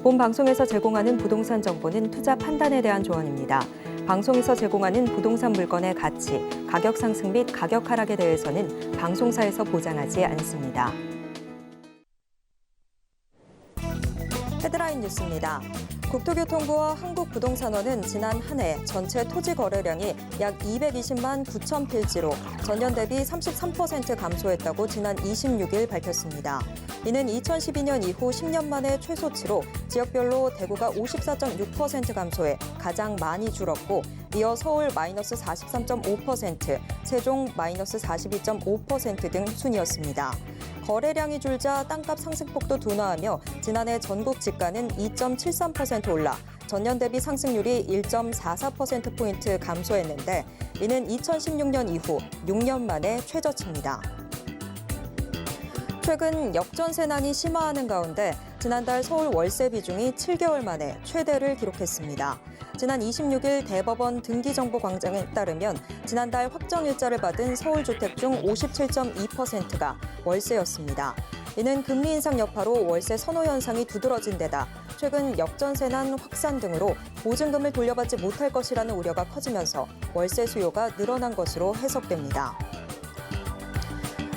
본 방송에서 제공하는 부동산 정보는 투자 판단에 대한 조언입니다. 방송에서 제공하는 부동산 물건의 가치, 가격 상승 및 가격 하락에 대해서는 방송사에서 보장하지 않습니다. 헤드라인 뉴스입니다. 국토교통부와 한국부동산원은 지난 한 해 전체 토지 거래량이 약 220만 9천 필지로 전년 대비 33% 감소했다고 지난 26일 밝혔습니다. 이는 2012년 이후 10년 만에 최소치로 지역별로 대구가 54.6% 감소해 가장 많이 줄었고 이어 서울 마이너스 43.5%, 세종 마이너스 42.5% 등 순이었습니다. 거래량이 줄자 땅값 상승폭도 둔화하며 지난해 전국 지가는 2.73% 올라 전년 대비 상승률이 1.44%포인트 감소했는데 이는 2016년 이후 6년 만에 최저치입니다. 최근 역전세난이 심화하는 가운데 지난달 서울 월세 비중이 7개월 만에 최대를 기록했습니다. 지난 26일 대법원 등기정보광장에 따르면 지난달 확정일자를 받은 서울주택 중 57.2%가 월세였습니다. 이는 금리 인상 여파로 월세 선호 현상이 두드러진 데다 최근 역전세난 확산 등으로 보증금을 돌려받지 못할 것이라는 우려가 커지면서 월세 수요가 늘어난 것으로 해석됩니다.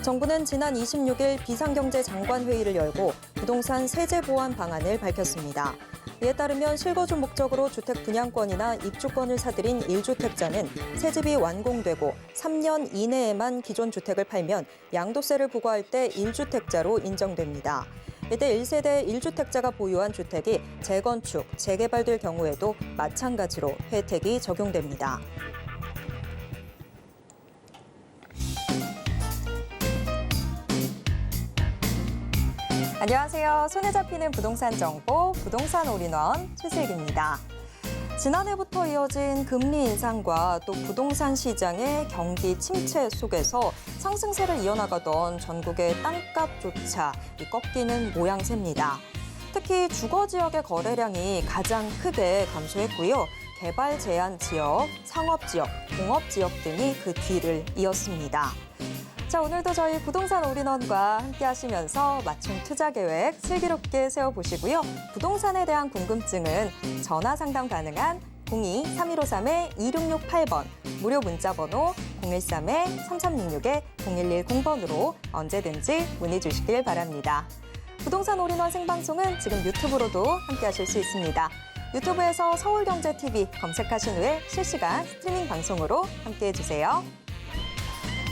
정부는 지난 26일 비상경제장관회의를 열고 부동산 세제 보완 방안을 밝혔습니다. 이에 따르면 실거주 목적으로 주택 분양권이나 입주권을 사들인 1주택자는 새집이 완공되고 3년 이내에만 기존 주택을 팔면 양도세를 부과할 때 1주택자로 인정됩니다. 이때 1세대 1주택자가 보유한 주택이 재건축, 재개발될 경우에도 마찬가지로 혜택이 적용됩니다. 안녕하세요. 손에 잡히는 부동산 정보, 부동산 올인원 최슬기입니다. 지난해부터 이어진 금리 인상과 또 부동산 시장의 경기 침체 속에서 상승세를 이어나가던 전국의 땅값조차 꺾이는 모양새입니다. 특히 주거 지역의 거래량이 가장 크게 감소했고요. 개발 제한 지역, 상업 지역, 공업 지역 등이 그 뒤를 이었습니다. 자, 오늘도 저희 부동산 올인원과 함께 하시면서 맞춤 투자 계획 슬기롭게 세워보시고요. 부동산에 대한 궁금증은 전화 상담 가능한 02-3153-2668번, 무료 문자 번호 013-3366-0110번으로 언제든지 문의 주시길 바랍니다. 부동산 올인원 생방송은 지금 유튜브로도 함께 하실 수 있습니다. 유튜브에서 서울경제TV 검색하신 후에 실시간 스트리밍 방송으로 함께해 주세요.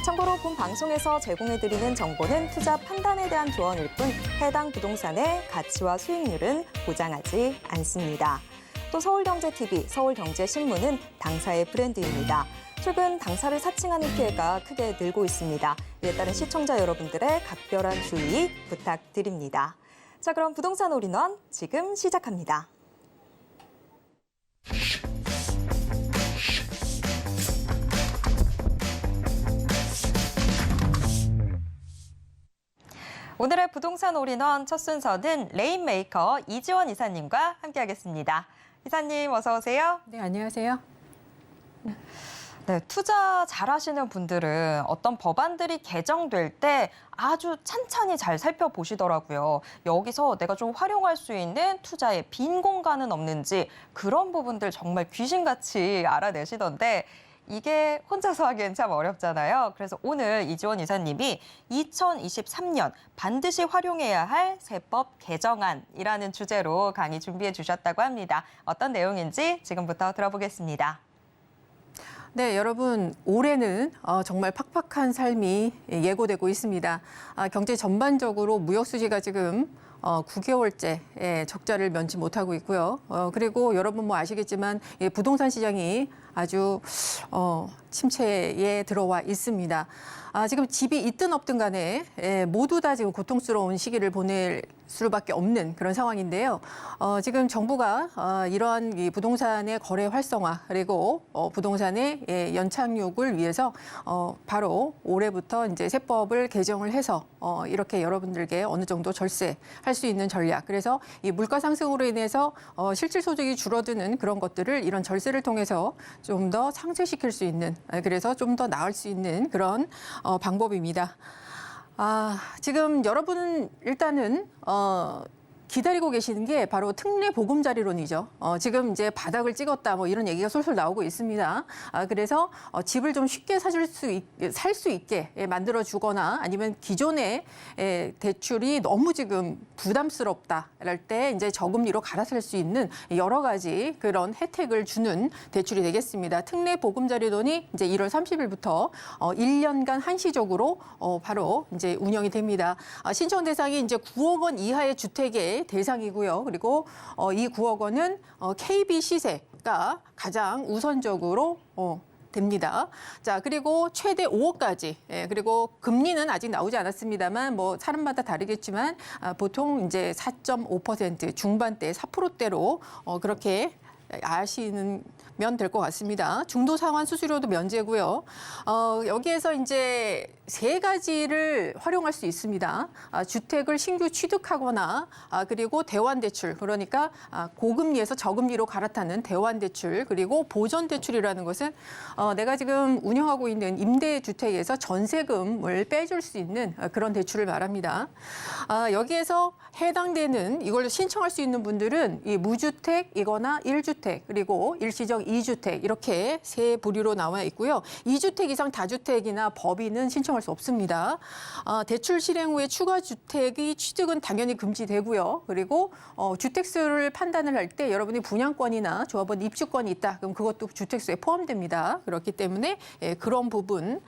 참고로 본 방송에서 제공해드리는 정보는 투자 판단에 대한 조언일 뿐 해당 부동산의 가치와 수익률은 보장하지 않습니다. 또 서울경제TV, 서울경제신문은 당사의 브랜드입니다. 최근 당사를 사칭하는 피해가 크게 늘고 있습니다. 이에 따른 시청자 여러분들의 각별한 주의 부탁드립니다. 자, 그럼 부동산 올인원 지금 시작합니다. 오늘의 부동산 올인원 첫 순서는 레인메이커 이지원 이사님과 함께하겠습니다. 이사님 어서 오세요. 네, 안녕하세요. 네, 투자 잘하시는 분들은 어떤 법안들이 개정될 때 아주 찬찬히 잘 살펴보시더라고요. 여기서 내가 좀 활용할 수 있는 투자의 빈 공간은 없는지 그런 부분들 정말 귀신같이 알아내시던데 이게 혼자서 하기엔 참 어렵잖아요. 그래서 오늘 이지원 이사님이 2023년 반드시 활용해야 할 세법 개정안이라는 주제로 강의 준비해 주셨다고 합니다. 어떤 내용인지 지금부터 들어보겠습니다. 네, 여러분 올해는 정말 팍팍한 삶이 예고되고 있습니다. 경제 전반적으로 무역 수지가 지금 9개월째 적자를 면치 못하고 있고요. 그리고 여러분 뭐 아시겠지만 부동산 시장이 아주 침체에 들어와 있습니다. 지금 집이 있든 없든 간에 모두 다 지금 고통스러운 시기를 보낼 수밖에 없는 그런 상황인데요. 지금 정부가 이러한 이 부동산의 거래 활성화 그리고 부동산의 연착륙을 위해서 바로 올해부터 이제 세법을 개정을 해서 이렇게 여러분들께 어느 정도 절세할 수 있는 전략. 그래서 이 물가 상승으로 인해서 실질 소득이 줄어드는 그런 것들을 이런 절세를 통해서 좀 더 상쇄시킬 수 있는 그래서 좀 더 나을 수 있는 그런 방법입니다. 지금 여러분 일단은 기다리고 계시는 게 바로 특례 보금자리론이죠. 지금 이제 바닥을 찍었다 뭐 이런 얘기가 솔솔 나오고 있습니다. 그래서 집을 좀 쉽게 살 수 있게 만들어 주거나 아니면 기존의 대출이 너무 지금 부담스럽다 할 때 이제 저금리로 갈아탈 수 있는 여러 가지 그런 혜택을 주는 대출이 되겠습니다. 특례 보금자리론이 이제 1월 30일부터 1년간 한시적으로 바로 이제 운영이 됩니다. 신청 대상이 이제 9억 원 이하의 주택의 대상이고요. 그리고 이 9억 원은 KB 시세가 가장 우선적으로 됩니다. 자, 그리고 최대 5억까지. 그리고 금리는 아직 나오지 않았습니다만 뭐 사람마다 다르겠지만 보통 이제 4.5% 중반대 4%대로 그렇게 아시면 될 것 같습니다. 중도 상환 수수료도 면제고요. 여기에서 이제 세 가지를 활용할 수 있습니다. 주택을 신규 취득하거나 그리고 대환대출, 그러니까 고금리에서 저금리로 갈아타는 대환대출, 그리고 보전대출이라는 것은 내가 지금 운영하고 있는 임대주택에서 전세금을 빼줄 수 있는 그런 대출을 말합니다. 여기에서 해당되는 이걸 신청할 수 있는 분들은 이 무주택이거나 1주택 그리고 일시적 2주택 이렇게 세 부류로 나와 있고요. 2주택 이상 다주택이나 법인은 신청할 수 없습니다. 대출 실행 후에 추가 주택의 취득은 당연히 금지되고요. 그리고 주택수를 판단을 할 때 여러분이 분양권이나 조합원 입주권이 있다. 그럼 그것도 주택수에 포함됩니다. 그렇기 때문에 그런 부분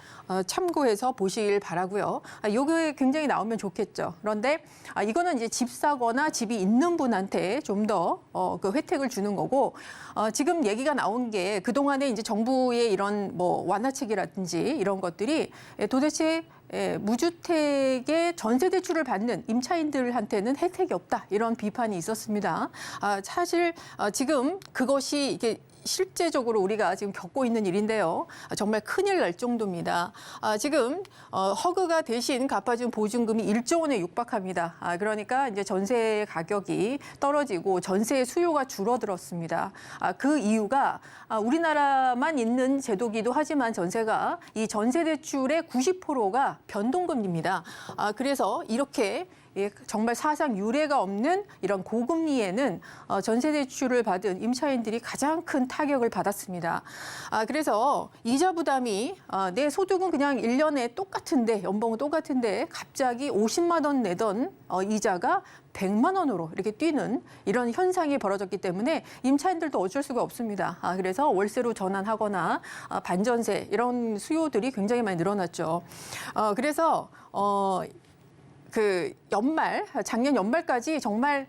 참고해서 보시길 바라고요. 이게 굉장히 나오면 좋겠죠. 그런데 이거는 이제 집 사거나 집이 있는 분한테 좀 더 그 혜택을 주는 거고 지금 얘기가 나온 게 그동안에 이제 정부의 이런 뭐 완화책이라든지 이런 것들이 도대체 무주택의 전세 대출을 받는 임차인들한테는 혜택이 없다 이런 비판이 있었습니다. 사실 지금 그것이 이게 실제적으로 우리가 지금 겪고 있는 일인데요. 정말 큰일 날 정도입니다. 지금 허그가 대신 갚아준 보증금이 1조 원에 육박합니다. 그러니까 이제 전세 가격이 떨어지고 전세 수요가 줄어들었습니다. 그 이유가 우리나라만 있는 제도기도 하지만 전세가 이 전세 대출의 90%가 변동금리입니다. 그래서 이렇게 정말 사상 유례가 없는 이런 고금리에는 전세 대출을 받은 임차인들이 가장 큰 타격을 받았습니다. 그래서 이자 부담이 내 소득은 그냥 1년에 똑같은데 연봉은 똑같은데 갑자기 50만 원 내던 이자가 100만 원으로 이렇게 뛰는 이런 현상이 벌어졌기 때문에 임차인들도 어쩔 수가 없습니다. 그래서 월세로 전환하거나 반전세 이런 수요들이 굉장히 많이 늘어났죠. 그래서 작년 연말까지 정말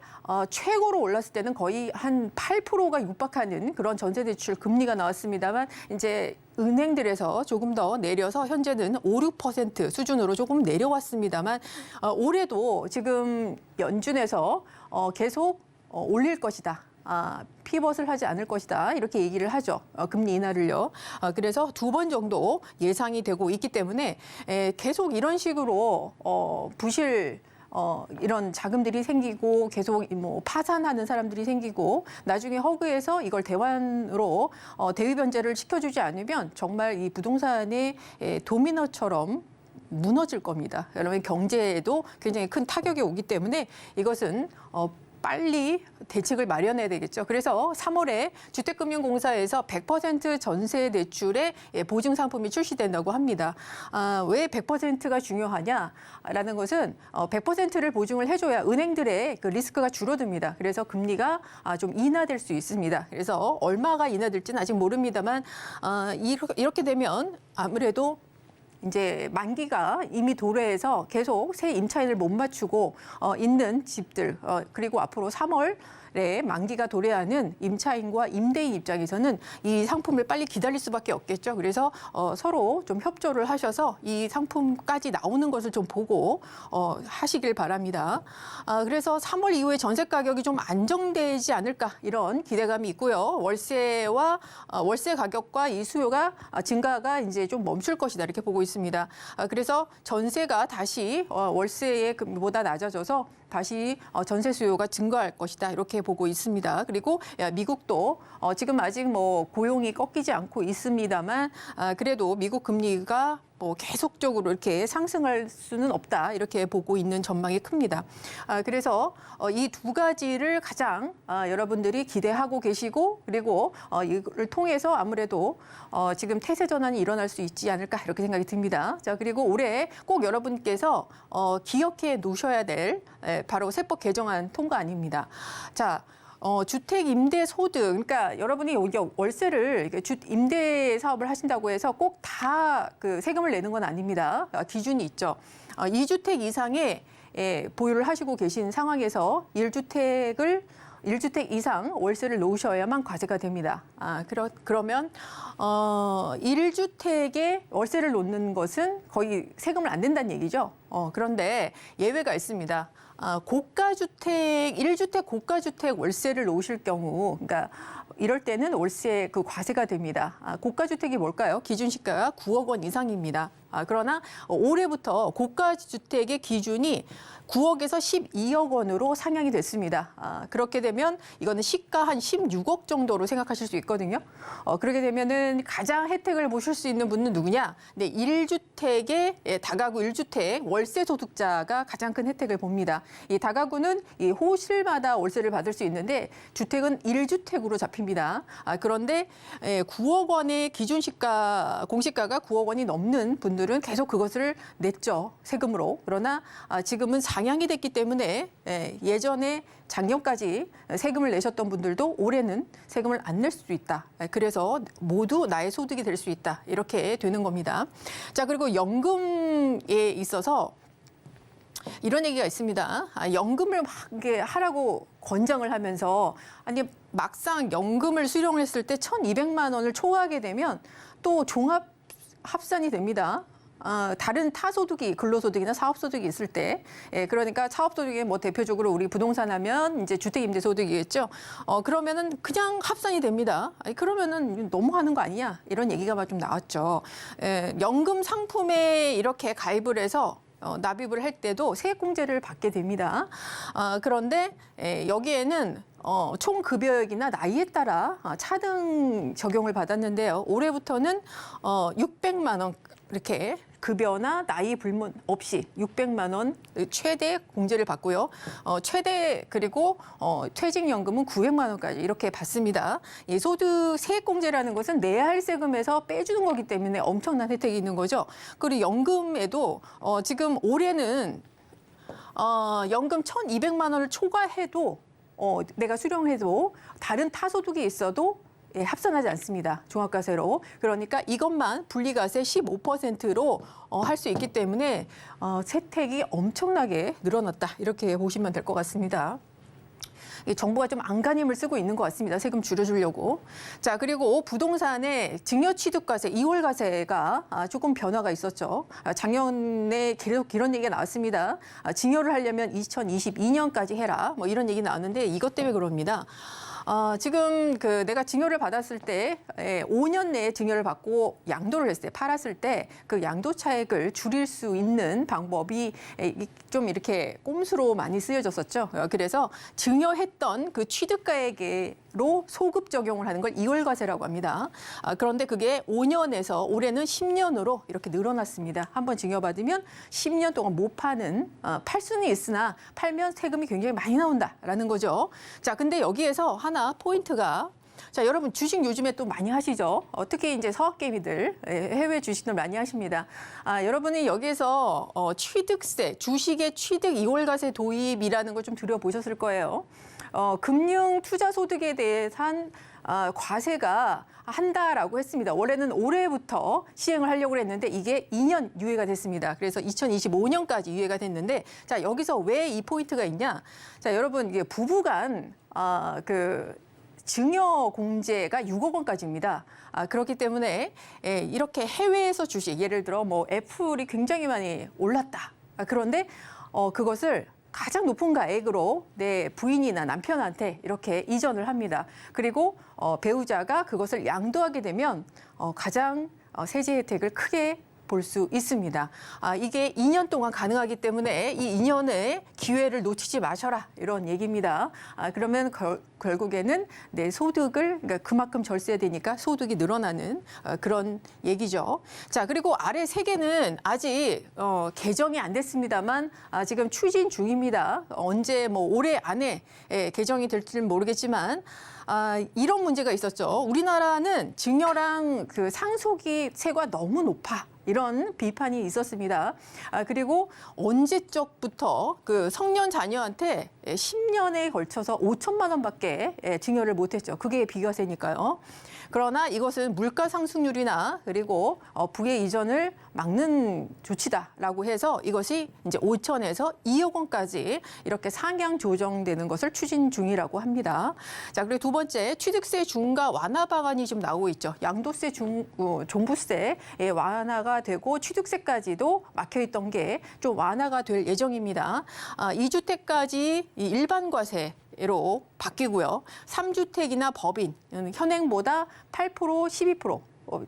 최고로 올랐을 때는 거의 한 8%가 육박하는 그런 전세대출 금리가 나왔습니다만 이제 은행들에서 조금 더 내려서 현재는 5, 6% 수준으로 조금 내려왔습니다만 올해도 지금 연준에서 계속 올릴 것이다. 피벗을 하지 않을 것이다 이렇게 얘기를 하죠. 금리 인하를요. 그래서 2번 정도 예상이 되고 있기 때문에 계속 이런 식으로 부실 이런 자금들이 생기고 계속 뭐 파산하는 사람들이 생기고 나중에 허그에서 이걸 대환으로 대위 변제를 시켜주지 않으면 정말 이 부동산의 도미노처럼 무너질 겁니다. 여러분 경제에도 굉장히 큰 타격이 오기 때문에 이것은 빨리 대책을 마련해야 되겠죠. 그래서 3월에 주택금융공사에서 100% 전세 대출의 보증 상품이 출시된다고 합니다. 왜 100%가 중요하냐라는 것은 100%를 보증을 해줘야 은행들의 그 리스크가 줄어듭니다. 그래서 금리가 좀 인하될 수 있습니다. 그래서 얼마가 인하될지는 아직 모릅니다만 이렇게 되면 아무래도 이제 만기가 이미 도래해서 계속 새 임차인을 못 맞추고 있는 집들 그리고 앞으로 3월에 만기가 도래하는 임차인과 임대인 입장에서는 이 상품을 빨리 기다릴 수밖에 없겠죠. 그래서 서로 좀 협조를 하셔서 이 상품까지 나오는 것을 좀 보고 하시길 바랍니다. 그래서 3월 이후에 전세 가격이 좀 안정되지 않을까 이런 기대감이 있고요. 월세 가격과 이 수요가 증가가 이제 좀 멈출 것이다 이렇게 보고 있습니다. 그래서 전세가 다시 월세에 보다 낮아져서 다시 전세 수요가 증가할 것이다 이렇게 보고 있습니다. 그리고 미국도 지금 아직 뭐 고용이 꺾이지 않고 있습니다만 그래도 미국 금리가 뭐 계속적으로 이렇게 상승할 수는 없다 이렇게 보고 있는 전망이 큽니다. 그래서 이 두 가지를 가장 여러분들이 기대하고 계시고 그리고 이를 통해서 아무래도 지금 태세 전환이 일어날 수 있지 않을까 이렇게 생각이 듭니다. 자 그리고 올해 꼭 여러분께서 기억해 놓으셔야 될 바로 세법 개정안 통과 아닙니다. 자. 주택 임대 소득, 그러니까 여러분이 여기 월세를 임대 사업을 하신다고 해서 꼭 다 그 세금을 내는 건 아닙니다. 기준이 있죠. 2주택 이상의 보유를 하시고 계신 상황에서 1주택 이상 월세를 놓으셔야만 과세가 됩니다. 그러면 1주택에 월세를 놓는 것은 거의 세금을 안 낸다는 얘기죠. 그런데 예외가 있습니다. 고가주택, 1주택 고가주택 월세를 놓으실 경우, 그러니까 이럴 때는 월세 그 과세가 됩니다. 고가주택이 뭘까요? 기준시가가 9억 원 이상입니다. 그러나 올해부터 고가주택의 기준이 9억에서 12억 원으로 상향이 됐습니다. 그렇게 되면 이거는 시가 한 16억 정도로 생각하실 수 있거든요. 그렇게 되면은 가장 혜택을 보실 수 있는 분은 누구냐? 네, 1주택의 다가구 1주택 월세 소득자가 가장 큰 혜택을 봅니다. 이 다가구는 이 호실마다 월세를 받을 수 있는데 주택은 1주택으로 잡힙니다. 그런데 9억 원의 기준 시가 공시가가 9억 원이 넘는 분들은 계속 그것을 냈죠. 세금으로. 그러나 지금은 상향이 됐기 때문에 예전에 작년까지 세금을 내셨던 분들도 올해는 세금을 안 낼 수도 있다. 그래서 모두 나의 소득이 될 수 있다. 이렇게 되는 겁니다. 자, 그리고 연금에 있어서 이런 얘기가 있습니다. 연금을 막 이게 하라고 권장을 하면서 아니 막상 연금을 수령했을 때 1,200만 원을 초과하게 되면 또 종합 합산이 됩니다. 다른 타소득이 근로소득이나 사업소득이 있을 때, 그러니까 사업소득이 뭐 대표적으로 우리 부동산 하면 이제 주택임대소득이겠죠. 그러면은 그냥 합산이 됩니다. 그러면은 너무하는 거 아니냐 이런 얘기가 좀 나왔죠. 연금 상품에 이렇게 가입을 해서 납입을 할 때도 세액공제를 받게 됩니다. 그런데 여기에는 총 급여액이나 나이에 따라 차등 적용을 받았는데요. 올해부터는 600만 원 이렇게 급여나 나이 불문 없이 600만 원 최대 공제를 받고요. 최대 그리고 퇴직연금은 900만 원까지 이렇게 받습니다. 이 소득 세액공제라는 것은 내야 할 세금에서 빼주는 거기 때문에 엄청난 혜택이 있는 거죠. 그리고 연금에도 지금 올해는 연금 1,200만 원을 초과해도 내가 수령해도 다른 타소득이 있어도 합산하지 않습니다. 종합과세로. 그러니까 이것만 분리과세 15%로 할 수 있기 때문에 혜택이 엄청나게 늘어났다. 이렇게 보시면 될 것 같습니다. 정부가 좀 안간힘을 쓰고 있는 것 같습니다. 세금 줄여주려고. 자, 그리고 부동산의 증여취득과세, 2월과세가 조금 변화가 있었죠. 작년에 계속 이런 얘기가 나왔습니다. 증여를 하려면 2022년까지 해라. 뭐 이런 얘기 나왔는데 이것 때문에 그럽니다. 지금 내가 증여를 받았을 때 5년 내에 증여를 받고 양도를 했을 때 팔았을 때 그 양도 차액을 줄일 수 있는 방법이 좀 이렇게 꼼수로 많이 쓰여졌었죠. 그래서 증여했던 그 취득가액으로 소급 적용을 하는 걸 2월과세라고 합니다. 그런데 그게 5년에서 올해는 10년으로 이렇게 늘어났습니다. 한번 증여받으면 10년 동안 못 파는 팔 수는 있으나 팔면 세금이 굉장히 많이 나온다라는 거죠. 자, 근데 여기에서 하나 포인트가 자, 여러분 주식 요즘에 또 많이 하시죠? 특히 이제 서학개미들 해외 주식들 많이 하십니다. 여러분이 여기에서 취득세, 주식의 취득 2월과세 도입이라는 걸 좀 들여보셨을 거예요. 금융 투자 소득에 대한 과세가 한다라고 했습니다. 원래는 올해부터 시행을 하려고 했는데 이게 2년 유예가 됐습니다. 그래서 2025년까지 유예가 됐는데 자, 여기서 왜 이 포인트가 있냐? 자, 여러분 이게 부부간 증여 공제가 6억 원까지입니다. 그렇기 때문에 이렇게 해외에서 주식, 예를 들어 뭐 애플이 굉장히 많이 올랐다. 그런데 그것을 가장 높은 가액으로 내 부인이나 남편한테 이렇게 이전을 합니다. 그리고 배우자가 그것을 양도하게 되면 가장 세제 혜택을 크게 볼 수 있습니다. 이게 2년 동안 가능하기 때문에 이 2년의 기회를 놓치지 마셔라 이런 얘기입니다. 그러면 결국에는 내 소득을 그러니까 그만큼 절세야 되니까 소득이 늘어나는 그런 얘기죠. 자, 그리고 아래 세 개는 아직 개정이 안 됐습니다만 지금 추진 중입니다. 언제 뭐 올해 안에 개정이 될지는 모르겠지만 이런 문제가 있었죠. 우리나라는 증여랑 그 상속세가 너무 높아. 이런 비판이 있었습니다. 그리고 언제적부터 그 성년 자녀한테 10년에 걸쳐서 5천만 원밖에 증여를 못했죠. 그게 비과세니까요. 그러나 이것은 물가 상승률이나 그리고 부의 이전을 막는 조치다라고 해서 이것이 이제 5천에서 2억 원까지 이렇게 상향 조정되는 것을 추진 중이라고 합니다. 자, 그리고 두 번째 취득세 중과 완화 방안이 좀 나오고 있죠. 양도세 종부세 완화가 되고 취득세까지도 막혀 있던 게 좀 완화가 될 예정입니다. 2주택까지 일반 과세로 바뀌고요. 3주택이나 법인 현행보다 8%, 12%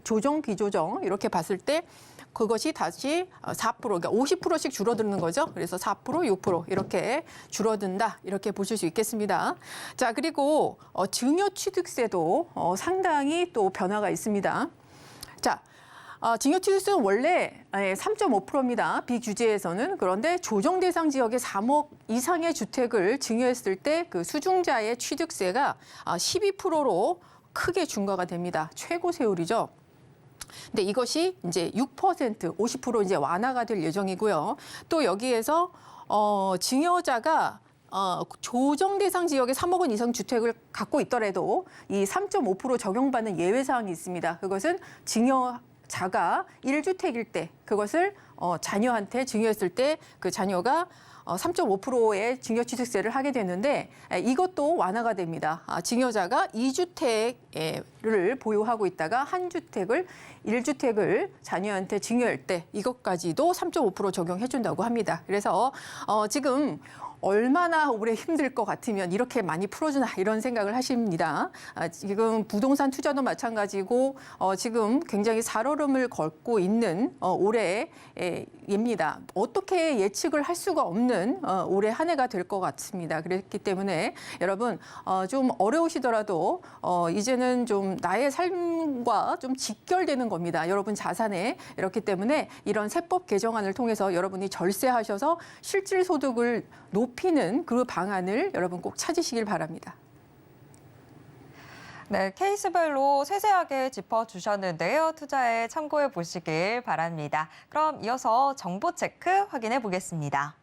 조정, 비조정 이렇게 봤을 때 그것이 다시 4%, 그러니까 50%씩 줄어드는 거죠. 그래서 4%, 6% 이렇게 줄어든다. 이렇게 보실 수 있겠습니다. 자, 그리고 증여취득세도 상당히 또 변화가 있습니다. 자, 증여취득세는 원래 3.5%입니다. 비규제에서는. 그런데 조정 대상 지역에 3억 이상의 주택을 증여했을 때 그 수중자의 취득세가 12%로 크게 중과가 됩니다. 최고 세율이죠. 근데 이것이 이제 6%, 50% 이제 완화가 될 예정이고요. 또 여기에서 증여자가 조정 대상 지역에 3억 원 이상 주택을 갖고 있더라도 이 3.5% 적용받는 예외 사항이 있습니다. 그것은 증여자가 1주택일 때 그것을 자녀한테 증여했을 때 그 자녀가 3.5%의 증여취득세를 하게 되는데 이것도 완화가 됩니다. 증여자가 2주택을 보유하고 있다가 한 주택을 1주택을 자녀한테 증여할 때 이것까지도 3.5% 적용해 준다고 합니다. 그래서 지금 얼마나 오래 힘들 것 같으면 이렇게 많이 풀어주나 이런 생각을 하십니다. 지금 부동산 투자도 마찬가지고 지금 굉장히 살얼음을 걷고 있는 올해입니다. 어떻게 예측을 할 수가 없는 올해 한 해가 될 것 같습니다. 그렇기 때문에 여러분 좀 어려우시더라도 이제는 좀 나의 삶과 좀 직결되는 겁니다. 여러분 자산에. 이렇기 때문에 이런 세법 개정안을 통해서 여러분이 절세하셔서 실질 소득을 높이는 그 방안을 여러분 꼭 찾으시길 바랍니다. 네, 케이스별로 세세하게 짚어주셨는데요. 투자에 참고해 보시길 바랍니다. 그럼 이어서 정보 체크 확인해 보겠습니다.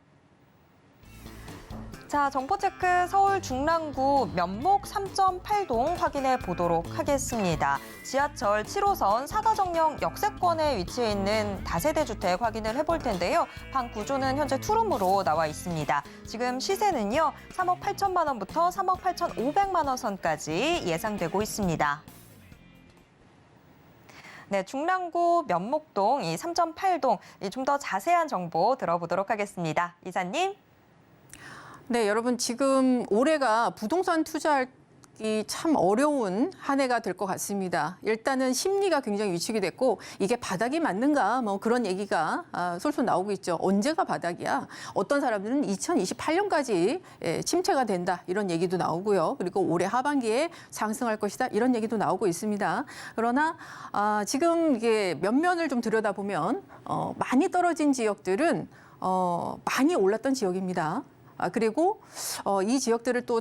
자, 정보체크 서울 중랑구 면목 3.8동 확인해 보도록 하겠습니다. 지하철 7호선 사다정령 역세권에 위치해 있는 다세대 주택 확인을 해볼 텐데요. 방 구조는 현재 투룸으로 나와 있습니다. 지금 시세는요, 3억 8천만 원부터 3억 8,500만 원 선까지 예상되고 있습니다. 네, 중랑구 면목동 이 3.8동 좀 더 자세한 정보 들어보도록 하겠습니다. 이사님. 네, 여러분 지금 올해가 부동산 투자하기 참 어려운 한 해가 될 것 같습니다. 일단은 심리가 굉장히 위축이 됐고 이게 바닥이 맞는가 뭐 그런 얘기가 솔솔 나오고 있죠. 언제가 바닥이야? 어떤 사람들은 2028년까지 침체가 된다 이런 얘기도 나오고요. 그리고 올해 하반기에 상승할 것이다 이런 얘기도 나오고 있습니다. 그러나 지금 이게 면면을 좀 들여다보면 많이 떨어진 지역들은 많이 올랐던 지역입니다. 그리고 이 지역들을 또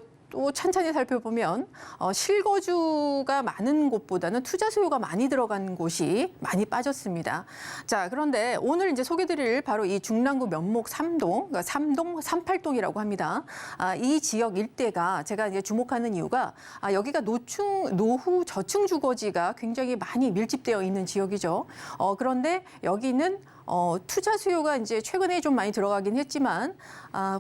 찬찬히 살펴보면 실거주가 많은 곳보다는 투자 수요가 많이 들어간 곳이 많이 빠졌습니다. 자, 그런데 오늘 이제 소개드릴 바로 이 중랑구 면목 3동, 그러니까 3동, 38동이라고 합니다. 이 지역 일대가 제가 이제 주목하는 이유가 여기가 노후 저층 주거지가 굉장히 많이 밀집되어 있는 지역이죠. 그런데 여기는 투자 수요가 이제 최근에 좀 많이 들어가긴 했지만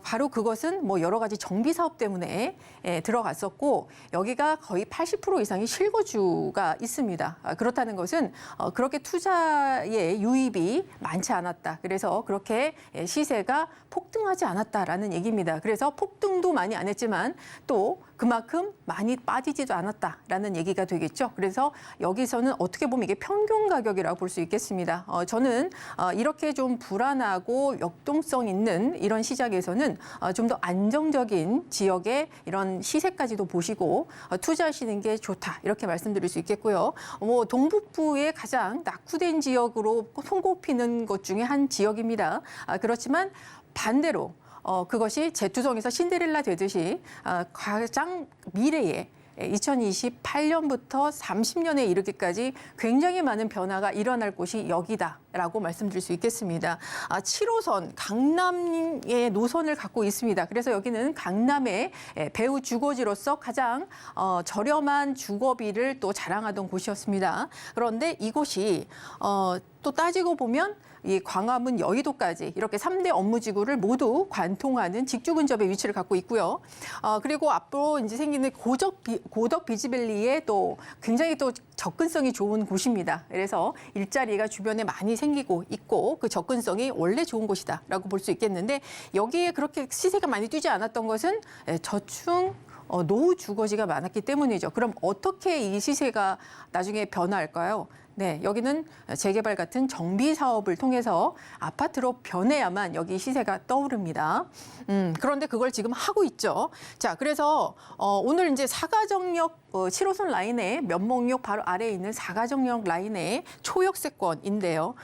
바로 그것은 뭐 여러 가지 정비 사업 때문에 들어갔었고 여기가 거의 80% 이상이 실거주가 있습니다. 그렇다는 것은 그렇게 투자의 유입이 많지 않았다. 그래서 그렇게 시세가 폭등하지 않았다라는 얘기입니다. 그래서 폭등도 많이 안 했지만 또 그만큼 많이 빠지지도 않았다라는 얘기가 되겠죠. 그래서 여기서는 어떻게 보면 이게 평균 가격이라고 볼 수 있겠습니다. 저는 이렇게 좀 불안하고 역동성 있는 이런 시장에서는 좀 더 안정적인 지역의 이런 시세까지도 보시고 투자하시는 게 좋다 이렇게 말씀드릴 수 있겠고요. 뭐 동북부의 가장 낙후된 지역으로 손꼽히는 것 중에 한 지역입니다. 그렇지만 반대로 그것이 재투성에서 신데렐라 되듯이 가장 미래에 2028년부터 30년에 이르기까지 굉장히 많은 변화가 일어날 곳이 여기다라고 말씀드릴 수 있겠습니다. 7호선 강남의 노선을 갖고 있습니다. 그래서 여기는 강남의 배후 주거지로서 가장 저렴한 주거비를 또 자랑하던 곳이었습니다. 그런데 이곳이 또 따지고 보면 이 광화문 여의도까지 이렇게 3대 업무지구를 모두 관통하는 직주 근접의 위치를 갖고 있고요. 그리고 앞으로 이제 생기는 고덕 비즈밸리에 또 굉장히 또 접근성이 좋은 곳입니다. 그래서 일자리가 주변에 많이 생기고 있고 그 접근성이 원래 좋은 곳이다라고 볼 수 있겠는데 여기에 그렇게 시세가 많이 뛰지 않았던 것은 저층 노후 주거지가 많았기 때문이죠. 그럼 어떻게 이 시세가 나중에 변화할까요? 네, 여기는 재개발 같은 정비 사업을 통해서 아파트로 변해야만 여기 시세가 떠오릅니다. 그런데 그걸 지금 하고 있죠. 자, 그래서 오늘 이제 사가정역 7호선 라인의 면목역 바로 아래에 있는 사가정역 라인의 초역세권인데요.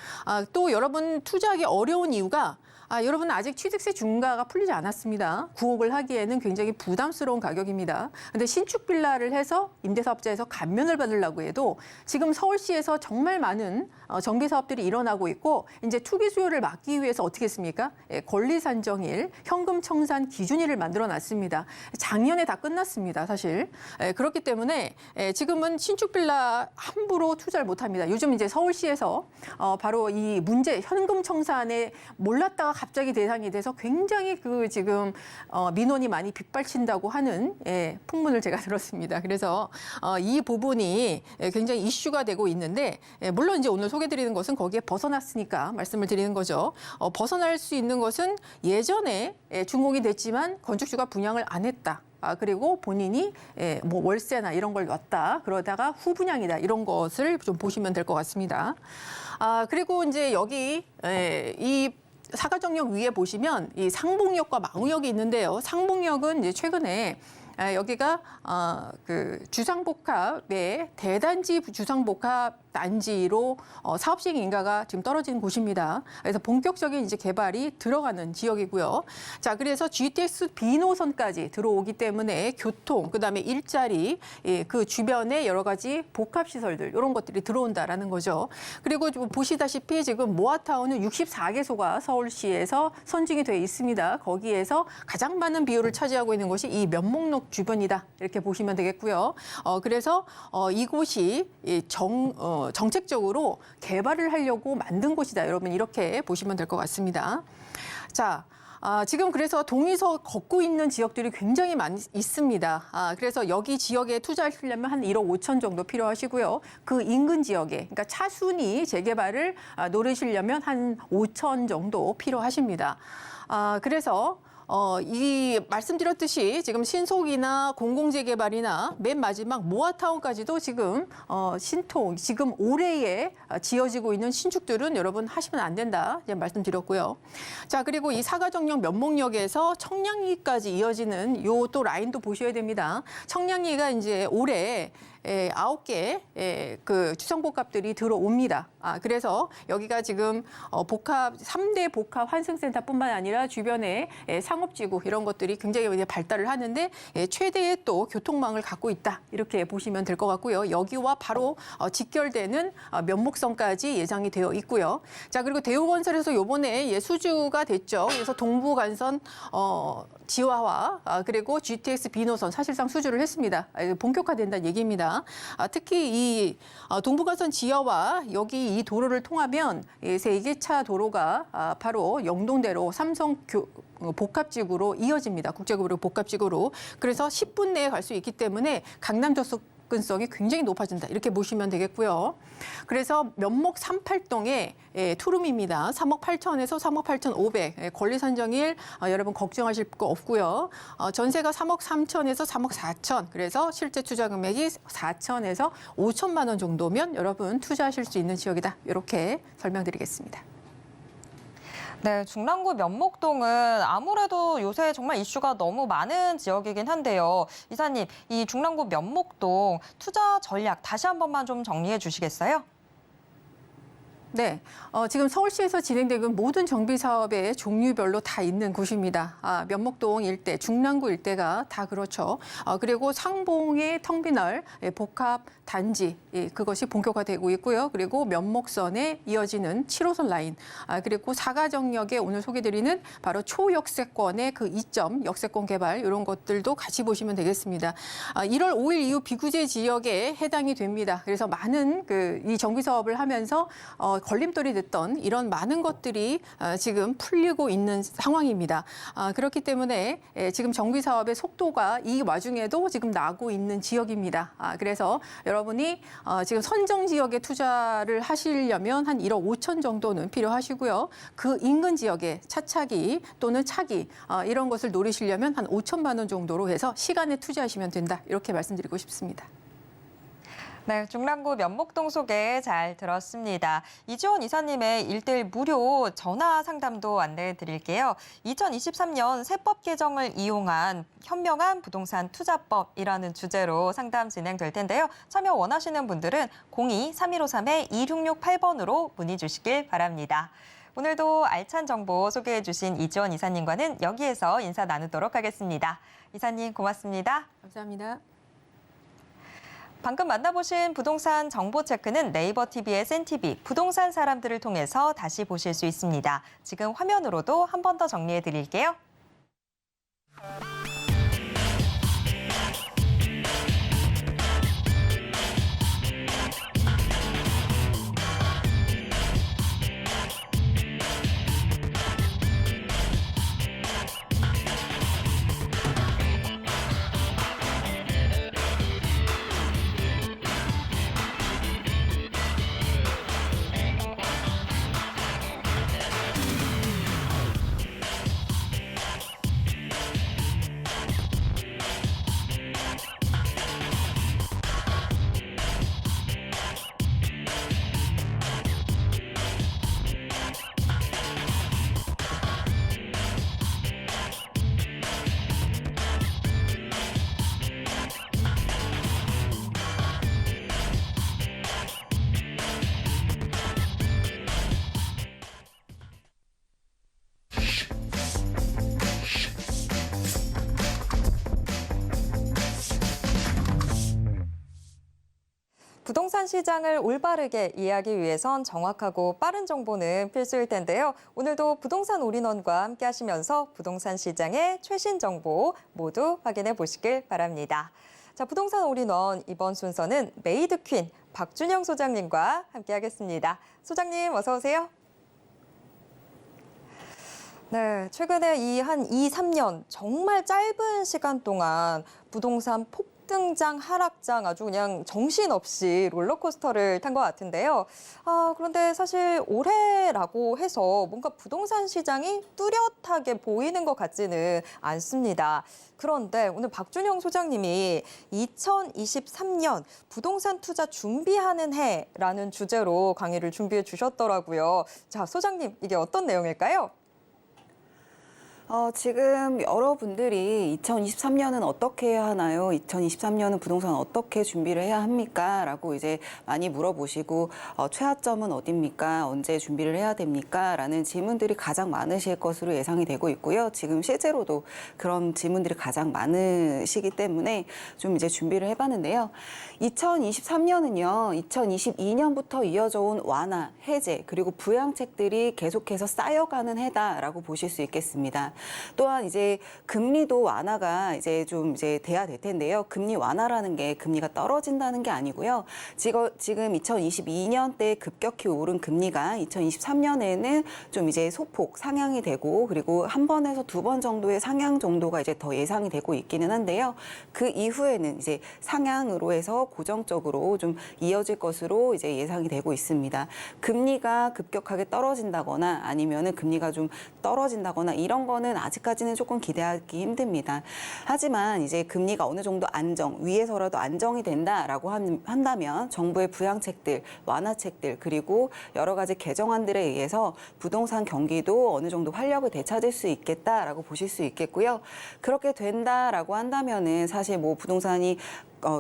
또 여러분 투자하기 어려운 이유가 여러분 아직 취득세 중과가 풀리지 않았습니다. 구옥을 하기에는 굉장히 부담스러운 가격입니다. 근데 신축 빌라를 해서 임대사업자에서 감면을 받으려고 해도 지금 서울시에서 정말 많은 정비 사업들이 일어나고 있고 이제 투기 수요를 막기 위해서 어떻게 했습니까? 권리산정일, 현금 청산 기준일을 만들어 놨습니다. 작년에 다 끝났습니다, 사실. 그렇기 때문에 지금은 신축 빌라 함부로 투자를 못 합니다. 요즘 이제 서울시에서 바로 이 문제 현금 청산에 몰랐다가 갑자기 대상이 돼서 굉장히 그 지금 민원이 많이 빗발친다고 하는 풍문을 제가 들었습니다. 그래서 이 부분이 굉장히 이슈가 되고 있는데 물론 이제 오늘 소개드리는 것은 거기에 벗어났으니까 말씀을 드리는 거죠. 벗어날 수 있는 것은 예전에 준공이 됐지만 건축주가 분양을 안 했다. 그리고 본인이 뭐 월세나 이런 걸 놨다. 그러다가 후분양이다. 이런 것을 좀 보시면 될 것 같습니다. 그리고 이제 여기 이 사가정역 위에 보시면 이 상봉역과 망우역이 있는데요. 상봉역은 이제 최근에 여기가 그 주상복합의 대단지 주상복합 단지로 사업 시행 인가가 지금 떨어진 곳입니다. 그래서 본격적인 이제 개발이 들어가는 지역이고요. 자, 그래서 GTX B노선까지 들어오기 때문에 교통, 그다음에 일자리, 그 주변에 여러 가지 복합 시설들 이런 것들이 들어온다라는 거죠. 그리고 좀 보시다시피 지금 모아타운은 64개소가 서울시에서 선정이 돼 있습니다. 거기에서 가장 많은 비율을 차지하고 있는 곳이 이 면목역 주변이다. 이렇게 보시면 되겠고요. 그래서 이곳이 정책적으로 개발을 하려고 만든 곳이다. 여러분 이렇게 보시면 될 것 같습니다. 자, 지금 그래서 동의서 걷고 있는 지역들이 굉장히 많이 있습니다. 그래서 여기 지역에 투자하시려면 한 1억 5천 정도 필요하시고요. 그 인근 지역에, 그러니까 차순위 재개발을 노리시려면 한 5천 정도 필요하십니다. 그래서 이 말씀드렸듯이 지금 신속이나 공공재개발이나 맨 마지막 모아타운까지도 지금 신통, 지금 올해에 지어지고 있는 신축들은 여러분 하시면 안 된다 이제 말씀드렸고요. 자, 그리고 이 사가정역 면목역에서 청량리까지 이어지는 요 또 라인도 보셔야 됩니다. 청량리가 이제 올해 9개 그 주상복합들이 들어옵니다. 그래서 여기가 지금 복합 3대 복합 환승센터뿐만 아니라 주변에 상업지구 이런 것들이 굉장히 이제 발달을 하는데 최대의 또 교통망을 갖고 있다 이렇게 보시면 될 것 같고요. 여기와 바로 직결되는 면목선까지 예정이 되어 있고요. 자, 그리고 대우건설에서 이번에 수주가 됐죠. 그래서 동부간선 지화와 그리고 GTX 비노선 사실상 수주를 했습니다. 본격화된다는 얘기입니다. 특히 이 동부간선 지하와 여기 이 도로를 통하면 세계차 도로가 바로 영동대로 삼성 복합지구로 이어집니다. 국제급으로 복합지구로. 그래서 10분 내에 갈 수 있기 때문에 강남 접근성이 굉장히 높아진다. 이렇게 보시면 되겠고요. 그래서 면목 38동에 투룸입니다. 3억 8천에서 3억 8,500. 권리 산정일 여러분 걱정하실 거 없고요. 전세가 3억 3천에서 3억 4천. 그래서 실제 투자 금액이 4천에서 5천만 원 정도면 여러분 투자하실 수 있는 지역이다. 이렇게 설명드리겠습니다. 네, 중랑구 면목동은 아무래도 요새 정말 이슈가 너무 많은 지역이긴 한데요. 이사님, 이 중랑구 면목동 투자 전략 다시 한 번만 좀 정리해 주시겠어요? 네, 지금 서울시에서 진행되고 있는 모든 정비 사업의 종류별로 다 있는 곳입니다. 면목동 일대, 중랑구 일대가 다 그렇죠. 그리고 상봉의 터미널, 복합 단지, 그것이 본격화되고 있고요. 그리고 면목선에 이어지는 7호선 라인, 그리고 사가정역에 오늘 소개드리는 바로 초역세권의 그 이점, 역세권 개발 이런 것들도 같이 보시면 되겠습니다. 1월 5일 이후 비구제 지역에 해당이 됩니다. 그래서 많은 이 정비 사업을 하면서 걸림돌이 됐던 이런 많은 것들이 지금 풀리고 있는 상황입니다. 그렇기 때문에 지금 정비 사업의 속도가 이 와중에도 지금 나고 있는 지역입니다. 그래서 여러분이 지금 선정 지역에 투자를 하시려면 한 1억 5천 정도는 필요하시고요. 그 인근 지역에 차차기 또는 차기 이런 것을 노리시려면 한 5천만 원 정도로 해서 시간에 투자하시면 된다. 이렇게 말씀드리고 싶습니다. 네, 중랑구 면목동 소개 잘 들었습니다. 이지원 이사님의 1:1 무료 전화 상담도 안내해 드릴게요. 2023년 세법 개정을 이용한 현명한 부동산 투자법이라는 주제로 상담 진행될 텐데요. 참여 원하시는 분들은 02-3153-2668번으로 문의 주시길 바랍니다. 오늘도 알찬 정보 소개해 주신 이지원 이사님과는 여기에서 인사 나누도록 하겠습니다. 이사님 고맙습니다. 감사합니다. 방금 만나보신 부동산 정보 체크는 네이버 TV의 센TV 부동산 사람들을 통해서 다시 보실 수 있습니다. 지금 화면으로도 한 번 더 정리해 드릴게요. 부동산 시장을 올바르게 이해하기 위해선 정확하고 빠른 정보는 필수일 텐데요. 오늘도 부동산 올인원과 함께 하시면서 부동산 시장의 최신 정보 모두 확인해 보시길 바랍니다. 자, 부동산 올인원 이번 순서는 메이드 퀸 박준영 소장님과 함께 하겠습니다. 소장님 어서 오세요. 네, 최근에 이 한 2, 3년 정말 짧은 시간 동안 부동산 폭등장, 하락장 아주 그냥 정신없이 롤러코스터를 탄 것 같은데요. 그런데 사실 올해라고 해서 뭔가 부동산 시장이 뚜렷하게 보이는 것 같지는 않습니다. 그런데 오늘 박준영 소장님이 2023년 부동산 투자 준비하는 해라는 주제로 강의를 준비해 주셨더라고요. 자, 소장님, 이게 어떤 내용일까요? 지금 여러분들이 2023년은 어떻게 해야 하나요? 2023년은 부동산 어떻게 준비를 해야 합니까? 라고 이제 많이 물어보시고 최하점은 어딥니까? 언제 준비를 해야 됩니까? 라는 질문들이 가장 많으실 것으로 예상이 되고 있고요. 지금 실제로도 그런 질문들이 가장 많으시기 때문에 좀 이제 준비를 해봤는데요. 2023년은요, 2022년부터 이어져 온 완화, 해제, 그리고 부양책들이 계속해서 쌓여가는 해다라고 보실 수 있겠습니다. 또한 이제 금리도 완화가 이제 좀 이제 돼야 될 텐데요. 금리 완화라는 게 금리가 떨어진다는 게 아니고요. 지금 2022년 때 급격히 오른 금리가 2023년에는 좀 이제 소폭 상향이 되고 그리고 한 번에서 두 번 정도의 상향 정도가 이제 더 예상이 되고 있기는 한데요. 그 이후에는 이제 상향으로 해서 고정적으로 좀 이어질 것으로 이제 예상이 되고 있습니다. 금리가 급격하게 떨어진다거나 아니면은 금리가 좀 떨어진다거나 이런 거는 아직까지는 조금 기대하기 힘듭니다. 하지만 이제 금리가 어느 정도 위에서라도 안정이 된다라고 한다면 정부의 부양책들, 완화책들 그리고 여러 가지 개정안들에 의해서 부동산 경기도 어느 정도 활력을 되찾을 수 있겠다라고 보실 수 있겠고요. 그렇게 된다라고 한다면은 사실 뭐 부동산이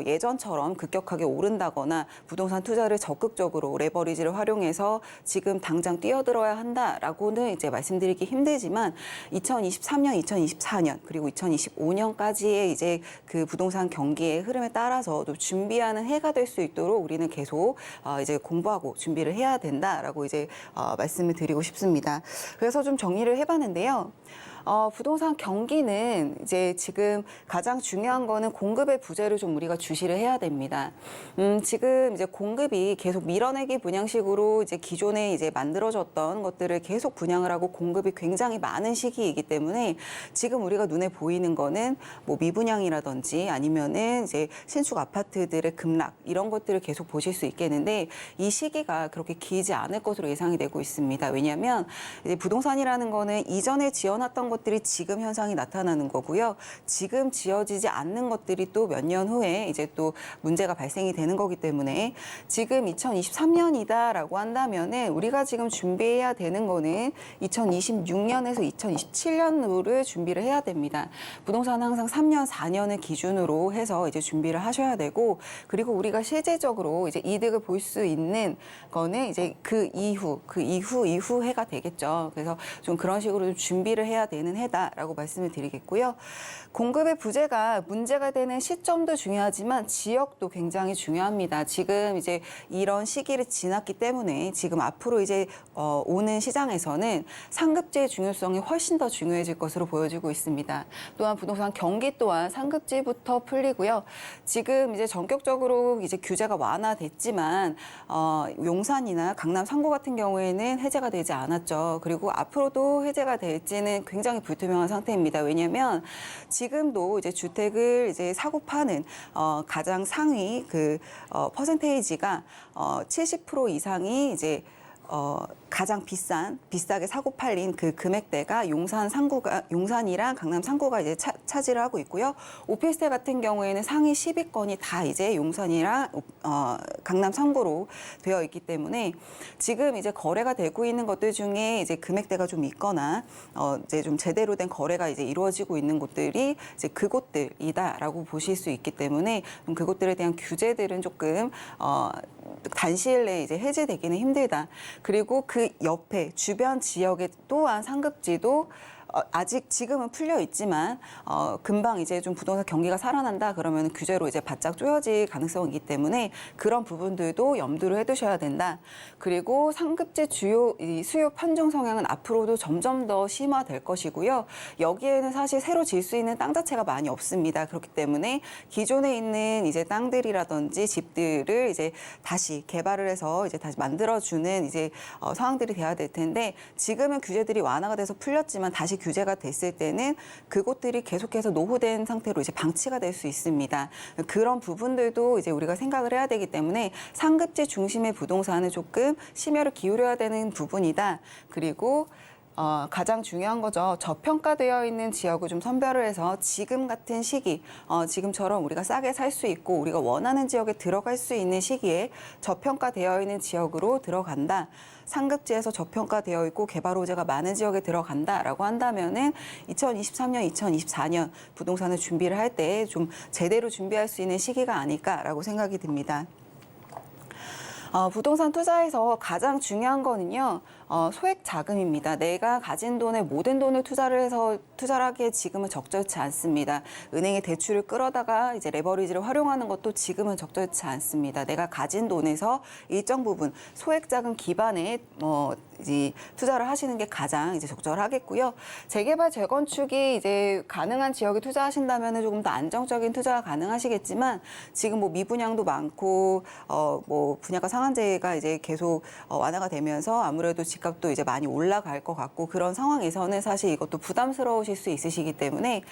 예전처럼 급격하게 오른다거나 부동산 투자를 적극적으로 레버리지를 활용해서 지금 당장 뛰어들어야 한다라고는 이제 말씀드리기 힘들지만 2023년, 2024년 그리고 2025년까지의 이제 그 부동산 경기의 흐름에 따라서 또 준비하는 해가 될 수 있도록 우리는 계속 이제 공부하고 준비를 해야 된다라고 이제 말씀을 드리고 싶습니다. 그래서 좀 정리를 해봤는데요. 부동산 경기는 이제 지금 가장 중요한 거는 공급의 부재를 좀 우리가 주시를 해야 됩니다. 지금 이제 공급이 계속 밀어내기 분양식으로 이제 기존에 이제 만들어졌던 것들을 계속 분양을 하고 공급이 굉장히 많은 시기이기 때문에 지금 우리가 눈에 보이는 거는 뭐 미분양이라든지 아니면은 이제 신축 아파트들의 급락 이런 것들을 계속 보실 수 있겠는데 이 시기가 그렇게 길지 않을 것으로 예상이 되고 있습니다. 왜냐하면 이제 부동산이라는 거는 이전에 지어놨던 것들이 지금 현상이 나타나는 거고요. 지금 지어지지 않는 것들이 또 몇 년 후에 이제 또 문제가 발생이 되는 거기 때문에 지금 2023년이다라고 한다면은 우리가 지금 준비해야 되는 거는 2026년에서 2027년으로 준비를 해야 됩니다. 부동산은 항상 3년, 4년을 기준으로 해서 이제 준비를 하셔야 되고 그리고 우리가 실제적으로 이제 이득을 볼 수 있는 거는 이제 그 이후 해가 되겠죠. 그래서 좀 그런 식으로 좀 준비를 해야 되는 해다라고 말씀을 드리겠고요. 공급의 부재가 문제가 되는 시점도 중요하지만 지역도 굉장히 중요합니다. 지금 이제 이런 시기를 지났기 때문에 지금 앞으로 이제 오는 시장에서는 상급지의 중요성이 훨씬 더 중요해질 것으로 보여지고 있습니다. 또한 부동산 경기 또한 상급지부터 풀리고요. 지금 이제 전격적으로 이제 규제가 완화됐지만 용산이나 강남 3구 같은 경우에는 해제가 되지 않았죠. 그리고 앞으로도 해제가 될지는 굉장히 불투명한 상태입니다. 왜냐하면 지금도 이제 주택을 이제 사고 파는 가장 상위 그 퍼센테이지가 70% 이상이 이제 가장 비싸게 사고 팔린 그 금액대가 용산이랑 강남 3구가 이제 차지를 하고 있고요. 오피스텔 같은 경우에는 상위 10위권이 다 이제 용산이랑 강남 3구로 되어 있기 때문에 지금 이제 거래가 되고 있는 것들 중에 이제 금액대가 좀 있거나 이제 좀 제대로 된 거래가 이제 이루어지고 있는 곳들이 이제 그곳들이다라고 보실 수 있기 때문에 그곳들에 대한 규제들은 조금 단시일 내에 이제 해제되기는 힘들다. 그리고 그 옆에 주변 지역에 또한 상급지도 아직 지금은 풀려 있지만 금방 이제 좀 부동산 경기가 살아난다 그러면 규제로 이제 바짝 쪼여질 가능성이 있기 때문에 그런 부분들도 염두를 해두셔야 된다. 그리고 상급지 주요 수요 편중 성향은 앞으로도 점점 더 심화될 것이고요. 여기에는 사실 새로 질 수 있는 땅 자체가 많이 없습니다. 그렇기 때문에 기존에 있는 이제 땅들이라든지 집들을 이제 다시 개발을 해서 이제 다시 만들어주는 이제 상황들이 돼야 될 텐데 지금은 규제들이 완화가 돼서 풀렸지만 다시 규제가 됐을 때는 그곳들이 계속해서 노후된 상태로 이제 방치가 될 수 있습니다. 그런 부분들도 이제 우리가 생각을 해야 되기 때문에 상급지 중심의 부동산을 조금 심혈을 기울여야 되는 부분이다. 그리고 가장 중요한 거죠. 저평가되어 있는 지역을 좀 선별을 해서 지금 같은 시기, 지금처럼 우리가 싸게 살 수 있고 우리가 원하는 지역에 들어갈 수 있는 시기에 저평가되어 있는 지역으로 들어간다. 상급지에서 저평가되어 있고 개발 호재가 많은 지역에 들어간다라고 한다면은 2023년, 2024년 부동산을 준비를 할 때 좀 제대로 준비할 수 있는 시기가 아닐까라고 생각이 듭니다. 부동산 투자에서 가장 중요한 거는요, 소액 자금입니다. 내가 가진 돈의 모든 돈을 투자를 하기에 지금은 적절치 않습니다. 은행의 대출을 끌어다가 이제 레버리지를 활용하는 것도 지금은 적절치 않습니다. 내가 가진 돈에서 일정 부분 소액 자금 기반의 이제 투자를 하시는 게 가장 이제 적절하겠고요. 재개발, 재건축이 이제 가능한 지역에 투자하신다면 조금 더 안정적인 투자가 가능하시겠지만 지금 뭐 미분양도 많고 뭐 분양가 상한제가 이제 계속 완화가 되면서 아무래도 집값도 이제 많이 올라갈 것 같고 그런 상황에서는 사실 이것도 부담스러우실 수 있으시기 때문에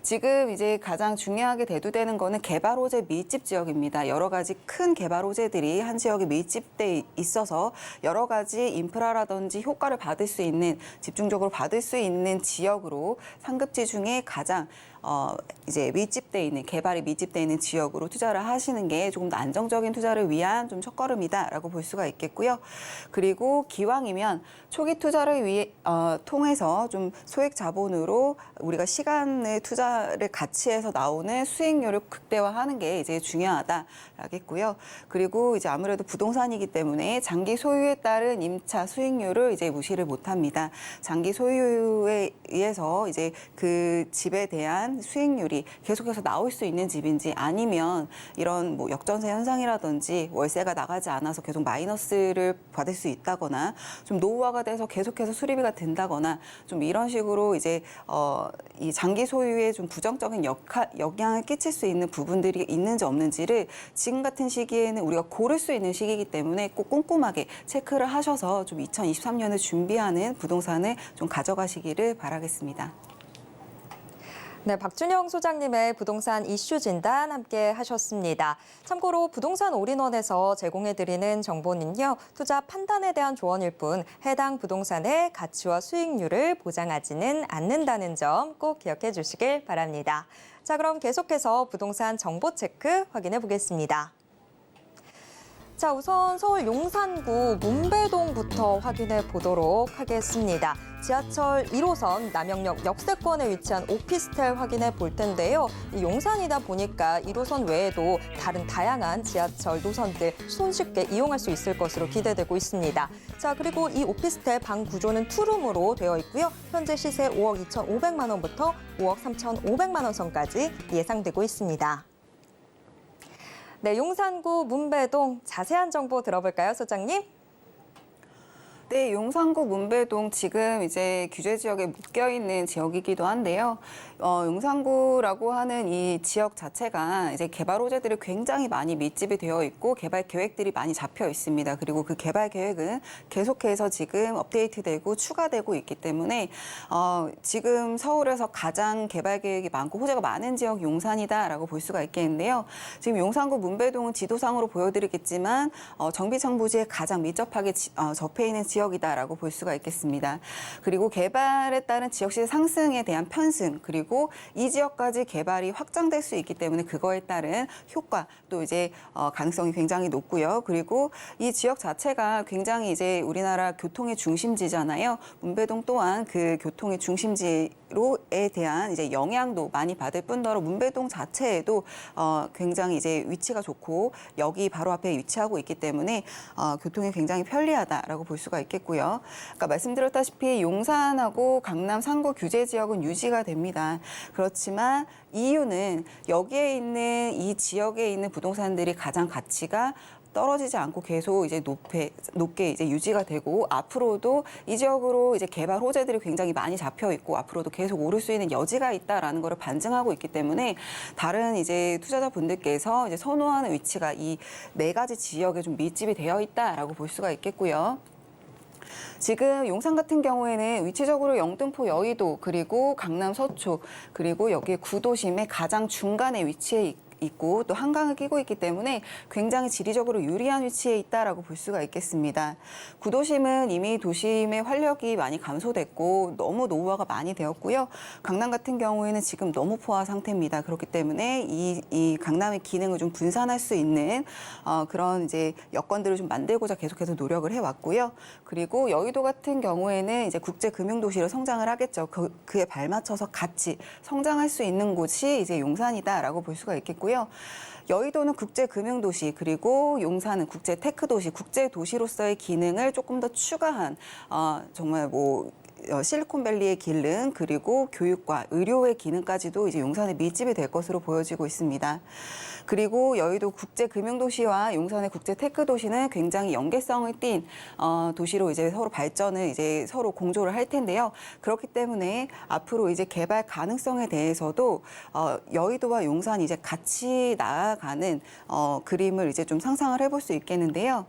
지금 이제 가장 중요하게 대두되는 거는 개발 호재 밀집 지역입니다. 여러 가지 큰 개발 호재들이 한 지역에 밀집돼 있어서 여러 가지 인프라라든지 효과를 받을 수 있는 집중적으로 받을 수 있는 지역으로 상급지 중에 가장 이제 밀집돼 있는 개발이 밀집돼 있는 지역으로 투자를 하시는 게 조금 더 안정적인 투자를 위한 좀 첫걸음이다라고 볼 수가 있겠고요. 그리고 기왕이면 초기 투자를 통해서 좀 소액 자본으로 우리가 시간의 투자를 같이 해서 나오는 수익률을 극대화하는 게 이제 중요하다라겠고요. 그리고 이제 아무래도 부동산이기 때문에 장기 소유에 따른 임차 수익률을 이제 무시를 못합니다. 장기 소유에 의해서 이제 그 집에 대한 수익률이 계속해서 나올 수 있는 집인지 아니면 이런 뭐 역전세 현상이라든지 월세가 나가지 않아서 계속 마이너스를 받을 수 있다거나 좀 노후화가 돼서 계속해서 수리비가 된다거나 좀 이런 식으로 이제 이 장기 소유에 좀 부정적인 영향을 끼칠 수 있는 부분들이 있는지 없는지를 지금 같은 시기에는 우리가 고를 수 있는 시기이기 때문에 꼭 꼼꼼하게 체크를 하셔서 좀 2023년을 준비하는 부동산을 좀 가져가시기를 바라겠습니다. 네, 박준영 소장님의 부동산 이슈 진단 함께 하셨습니다. 참고로 부동산 올인원에서 제공해드리는 정보는요, 투자 판단에 대한 조언일 뿐 해당 부동산의 가치와 수익률을 보장하지는 않는다는 점 꼭 기억해 주시길 바랍니다. 자, 그럼 계속해서 부동산 정보 체크 확인해 보겠습니다. 자, 우선 서울 용산구 문배동부터 확인해 보도록 하겠습니다. 지하철 1호선 남영역 역세권에 위치한 오피스텔 확인해 볼 텐데요. 용산이다 보니까 1호선 외에도 다른 다양한 지하철 노선들 손쉽게 이용할 수 있을 것으로 기대되고 있습니다. 자, 그리고 이 오피스텔 방 구조는 투룸으로 되어 있고요. 현재 시세 5억 2,500만 원부터 5억 3,500만 원 선까지 예상되고 있습니다. 네, 용산구 문배동 자세한 정보 들어볼까요, 소장님? 네, 용산구 문배동 지금 이제 규제 지역에 묶여 있는 지역이기도 한데요. 용산구라고 하는 이 지역 자체가 이제 개발 호재들이 굉장히 많이 밀집이 되어 있고 개발 계획들이 많이 잡혀 있습니다. 그리고 그 개발 계획은 계속해서 지금 업데이트되고 추가되고 있기 때문에 지금 서울에서 가장 개발 계획이 많고 호재가 많은 지역 용산이다라고 볼 수가 있겠는데요. 지금 용산구 문배동은 지도상으로 보여드리겠지만 정비정부지에 가장 밀접하게 접해 있는 지역이다라고 볼 수가 있겠습니다. 그리고 개발에 따른 지역시 상승에 대한 편승 그리고 이 지역까지 개발이 확장될 수 있기 때문에 그거에 따른 효과 또 이제 가능성이 굉장히 높고요. 그리고 이 지역 자체가 굉장히 이제 우리나라 교통의 중심지잖아요. 문배동 또한 그 교통의 중심지로에 대한 이제 영향도 많이 받을 뿐더러 문배동 자체에도 굉장히 이제 위치가 좋고 여기 바로 앞에 위치하고 있기 때문에 교통이 굉장히 편리하다라고 볼 수가 있겠고요. 아까 말씀드렸다시피 용산하고 강남 3구 규제 지역은 유지가 됩니다. 그렇지만 이유는 여기에 있는 이 지역에 있는 부동산들이 가장 가치가 떨어지지 않고 계속 이제 높게 이제 유지가 되고 앞으로도 이 지역으로 이제 개발 호재들이 굉장히 많이 잡혀 있고 앞으로도 계속 오를 수 있는 여지가 있다라는 것을 반증하고 있기 때문에 다른 이제 투자자분들께서 이제 선호하는 위치가 이 네 가지 지역에 좀 밀집이 되어 있다라고 볼 수가 있겠고요. 지금 용산 같은 경우에는 위치적으로 영등포 여의도 그리고 강남 서초 그리고 여기 구도심의 가장 중간에 위치해 있고 또 한강을 끼고 있기 때문에 굉장히 지리적으로 유리한 위치에 있다라고 볼 수가 있겠습니다. 구도심은 이미 도심의 활력이 많이 감소됐고 너무 노후화가 많이 되었고요. 강남 같은 경우에는 지금 너무 포화 상태입니다. 그렇기 때문에 이 강남의 기능을 좀 분산할 수 있는 그런 이제 여건들을 좀 만들고자 계속해서 노력을 해왔고요. 그리고 여의도 같은 경우에는 이제 국제 금융도시로 성장을 하겠죠. 그에 발맞춰서 같이 성장할 수 있는 곳이 이제 용산이다라고 볼 수가 있겠고요. 있고요. 여의도는 국제금융도시, 그리고 용산은 국제테크도시, 국제도시로서의 기능을 조금 더 추가한 정말 실리콘밸리의 기능, 그리고 교육과 의료의 기능까지도 이제 용산에 밀집이 될 것으로 보여지고 있습니다. 그리고 여의도 국제금융도시와 용산의 국제테크도시는 굉장히 연계성을 띈 도시로 이제 서로 발전을 이제 서로 공조를 할 텐데요. 그렇기 때문에 앞으로 이제 개발 가능성에 대해서도 여의도와 용산이 이제 같이 나아가는 그림을 이제 좀 상상을 해볼 수 있겠는데요.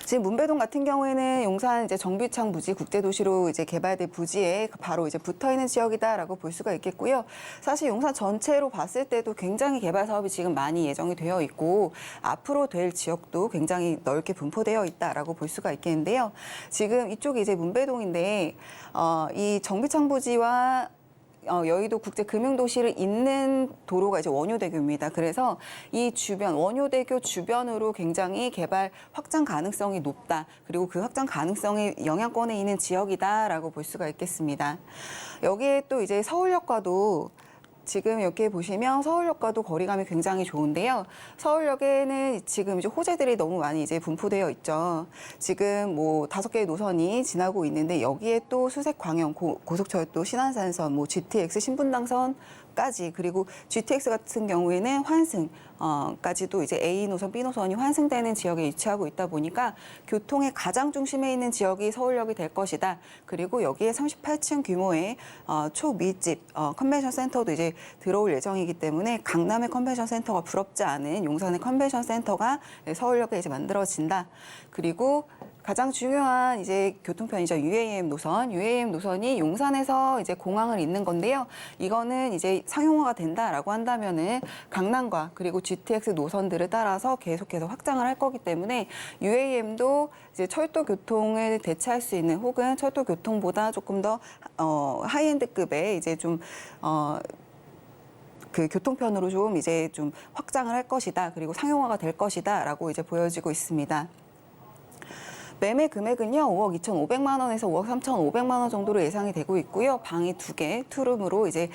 지금 문배동 같은 경우에는 용산 이제 정비창 부지 국제도시로 이제 개발될 부지에 바로 이제 붙어 있는 지역이다라고 볼 수가 있겠고요. 사실 용산 전체로 봤을 때도 굉장히 개발 사업이 지금 많이 예정이 되어 있고 앞으로 될 지역도 굉장히 넓게 분포되어 있다라고 볼 수가 있겠는데요. 지금 이쪽이 이제 문배동인데 이 정비창 부지와 여의도 국제금융도시를 잇는 도로가 이제 원효대교입니다. 그래서 이 주변, 원효대교 주변으로 굉장히 개발 확장 가능성이 높다. 그리고 그 확장 가능성이 영향권에 있는 지역이다라고 볼 수가 있겠습니다. 여기에 또 이제 서울역과도 지금 이렇게 보시면 서울역과도 거리감이 굉장히 좋은데요. 서울역에는 지금 이제 호재들이 너무 많이 이제 분포되어 있죠. 지금 5개의 노선이 지나고 있는데 여기에 또 수색광역 고속철도 신안산선, GTX 신분당선까지, 그리고 GTX 같은 경우에는 환승까지도 이제 A 노선, B 노선이 환승되는 지역에 위치하고 있다 보니까 교통의 가장 중심에 있는 지역이 서울역이 될 것이다. 그리고 여기에 38층 규모의 초밀집 컨벤션 센터도 이제 들어올 예정이기 때문에 강남의 컨벤션 센터가 부럽지 않은 용산의 컨벤션 센터가 서울역에 이제 만들어진다. 그리고 가장 중요한 이제 교통편이죠. UAM 노선. UAM 노선이 용산에서 이제 공항을 잇는 건데요. 이거는 이제 상용화가 된다라고 한다면은 강남과 그리고 GTX 노선들을 따라서 계속해서 확장을 할 거기 때문에 UAM도 이제 철도 교통을 대체할 수 있는, 혹은 철도 교통보다 조금 더 하이엔드급의 이제 좀 그 교통편으로 좀 이제 좀 확장을 할 것이다. 그리고 상용화가 될 것이다라고 이제 보여지고 있습니다. 매매 금액은요, 5억 2,500만 원에서 5억 3,500만 원 정도로 예상이 되고 있고요. 방이 2개, 투룸으로 이제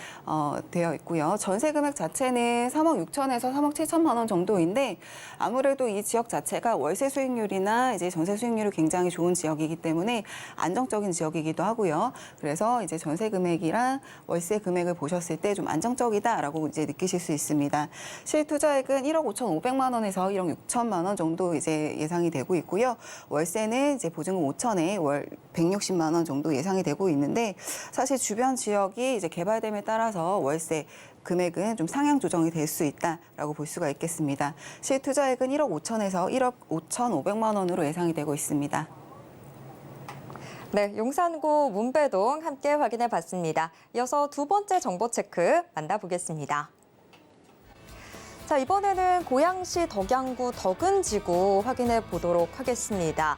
되어 있고요. 전세 금액 자체는 3억 6천에서 3억 7천만 원 정도인데 아무래도 이 지역 자체가 월세 수익률이나 이제 전세 수익률이 굉장히 좋은 지역이기 때문에 안정적인 지역이기도 하고요. 그래서 이제 전세 금액이랑 월세 금액을 보셨을 때 좀 안정적이다라고 이제 느끼실 수 있습니다. 실투자액은 1억 5,500만 원에서 1억 6천만 원 정도 이제 예상이 되고 있고요. 월세는 이제 보증금 5천에 월 160만 원 정도 예상이 되고 있는데, 사실 주변 지역이 이제 개발됨에 따라서 월세 금액은 좀 상향 조정이 될 수 있다라고 볼 수가 있겠습니다. 실투자액은 1억 5천에서 1억 5,500만 원으로 예상이 되고 있습니다. 네, 용산구 문배동 함께 확인해 봤습니다. 이어서 두 번째 정보 체크 만나보겠습니다. 자, 이번에는 고양시 덕양구 덕은지구 확인해 보도록 하겠습니다.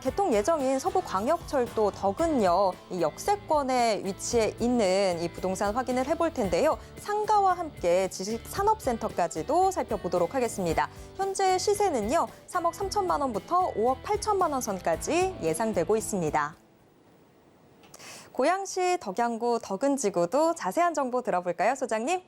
개통 예정인 서부광역철도 덕은역, 이 역세권에 위치해 있는 이 부동산 확인을 해볼 텐데요. 상가와 함께 지식산업센터까지도 살펴보도록 하겠습니다. 현재 시세는요, 3억 3천만 원부터 5억 8천만 원 선까지 예상되고 있습니다. 고양시 덕양구 덕은지구도 자세한 정보 들어볼까요, 소장님?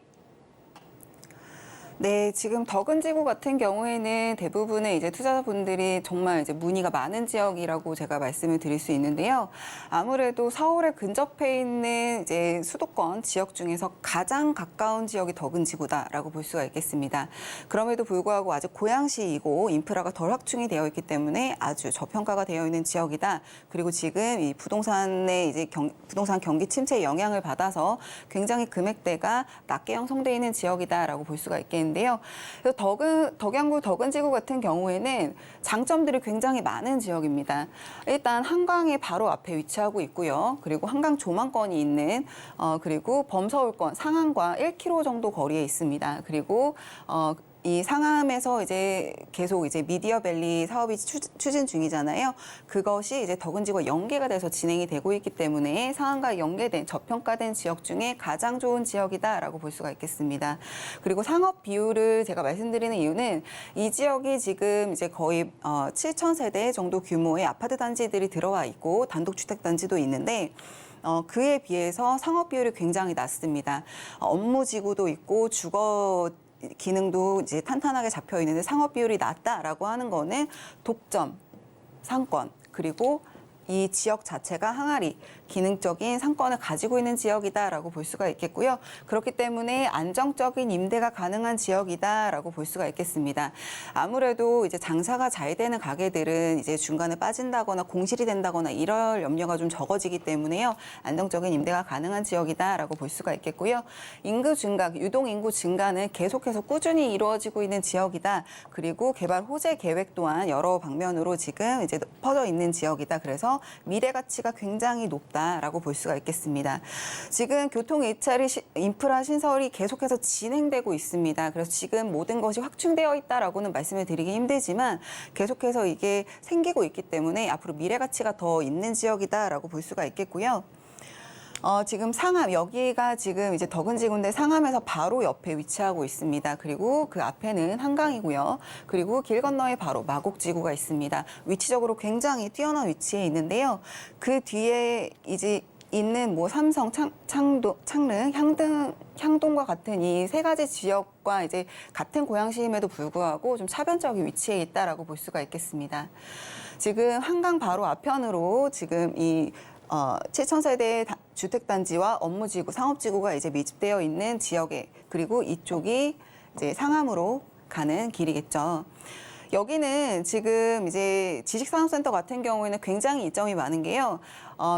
네, 지금 덕은지구 같은 경우에는 대부분의 이제 투자자분들이 정말 이제 문의가 많은 지역이라고 제가 말씀을 드릴 수 있는데요. 아무래도 서울에 근접해 있는 이제 수도권 지역 중에서 가장 가까운 지역이 덕은지구다라고 볼 수가 있겠습니다. 그럼에도 불구하고 아직 고양시이고 인프라가 덜 확충이 되어 있기 때문에 아주 저평가가 되어 있는 지역이다. 그리고 지금 이 부동산의 이제 부동산 경기 침체의 영향을 받아서 굉장히 금액대가 낮게 형성되어 있는 지역이다라고 볼 수가 있겠는데요. 그래서 덕양구 덕은지구 같은 경우에는 장점들이 굉장히 많은 지역입니다. 일단 한강의 바로 앞에 위치하고 있고요. 그리고 한강 조망권이 있는 그리고 범서울권 상암과 1km 정도 거리에 있습니다. 그리고 이 상암에서 이제 계속 이제 미디어밸리 사업이 추진 중이잖아요. 그것이 이제 덕은지구와 연계가 돼서 진행이 되고 있기 때문에 상암과 연계된 저평가된 지역 중에 가장 좋은 지역이다라고 볼 수가 있겠습니다. 그리고 상업 비율을 제가 말씀드리는 이유는 이 지역이 지금 이제 거의 7,000세대 정도 규모의 아파트 단지들이 들어와 있고 단독주택 단지도 있는데 그에 비해서 상업 비율이 굉장히 낮습니다. 업무지구도 있고 주거 기능도 이제 탄탄하게 잡혀 있는데 상업 비율이 낮다라고 하는 거는 독점, 상권, 그리고 이 지역 자체가 항아리, 기능적인 상권을 가지고 있는 지역이다라고 볼 수가 있겠고요. 그렇기 때문에 안정적인 임대가 가능한 지역이다라고 볼 수가 있겠습니다. 아무래도 이제 장사가 잘 되는 가게들은 이제 중간에 빠진다거나 공실이 된다거나 이럴 염려가 좀 적어지기 때문에요. 안정적인 임대가 가능한 지역이다라고 볼 수가 있겠고요. 인구 증가, 유동 인구 증가는 계속해서 꾸준히 이루어지고 있는 지역이다. 그리고 개발 호재 계획 또한 여러 방면으로 지금 이제 퍼져 있는 지역이다. 그래서 미래 가치가 굉장히 높다라고 볼 수가 있겠습니다. 지금 교통 일자리 인프라 신설이 계속해서 진행되고 있습니다. 그래서 지금 모든 것이 확충되어 있다라고는 말씀을 드리기 힘들지만 계속해서 이게 생기고 있기 때문에 앞으로 미래 가치가 더 있는 지역이다라고 볼 수가 있겠고요. 지금 상암, 여기가 지금 이제 덕은지구인데 상암에서 바로 옆에 위치하고 있습니다. 그리고 그 앞에는 한강이고요. 그리고 길 건너에 바로 마곡지구가 있습니다. 위치적으로 굉장히 뛰어난 위치에 있는데요. 그 뒤에 이제 있는 뭐 삼성, 창릉, 향동과 같은 이 세 가지 지역과 이제 같은 고양시임에도 불구하고 좀 차별적인 위치에 있다라고 볼 수가 있겠습니다. 지금 한강 바로 앞편으로 지금 이 7,000세대 주택단지와 업무지구, 상업지구가 이제 밀집되어 있는 지역에, 그리고 이쪽이 이제 상암으로 가는 길이겠죠. 여기는 지금 이제 지식산업센터 같은 경우에는 굉장히 이점이 많은 게요.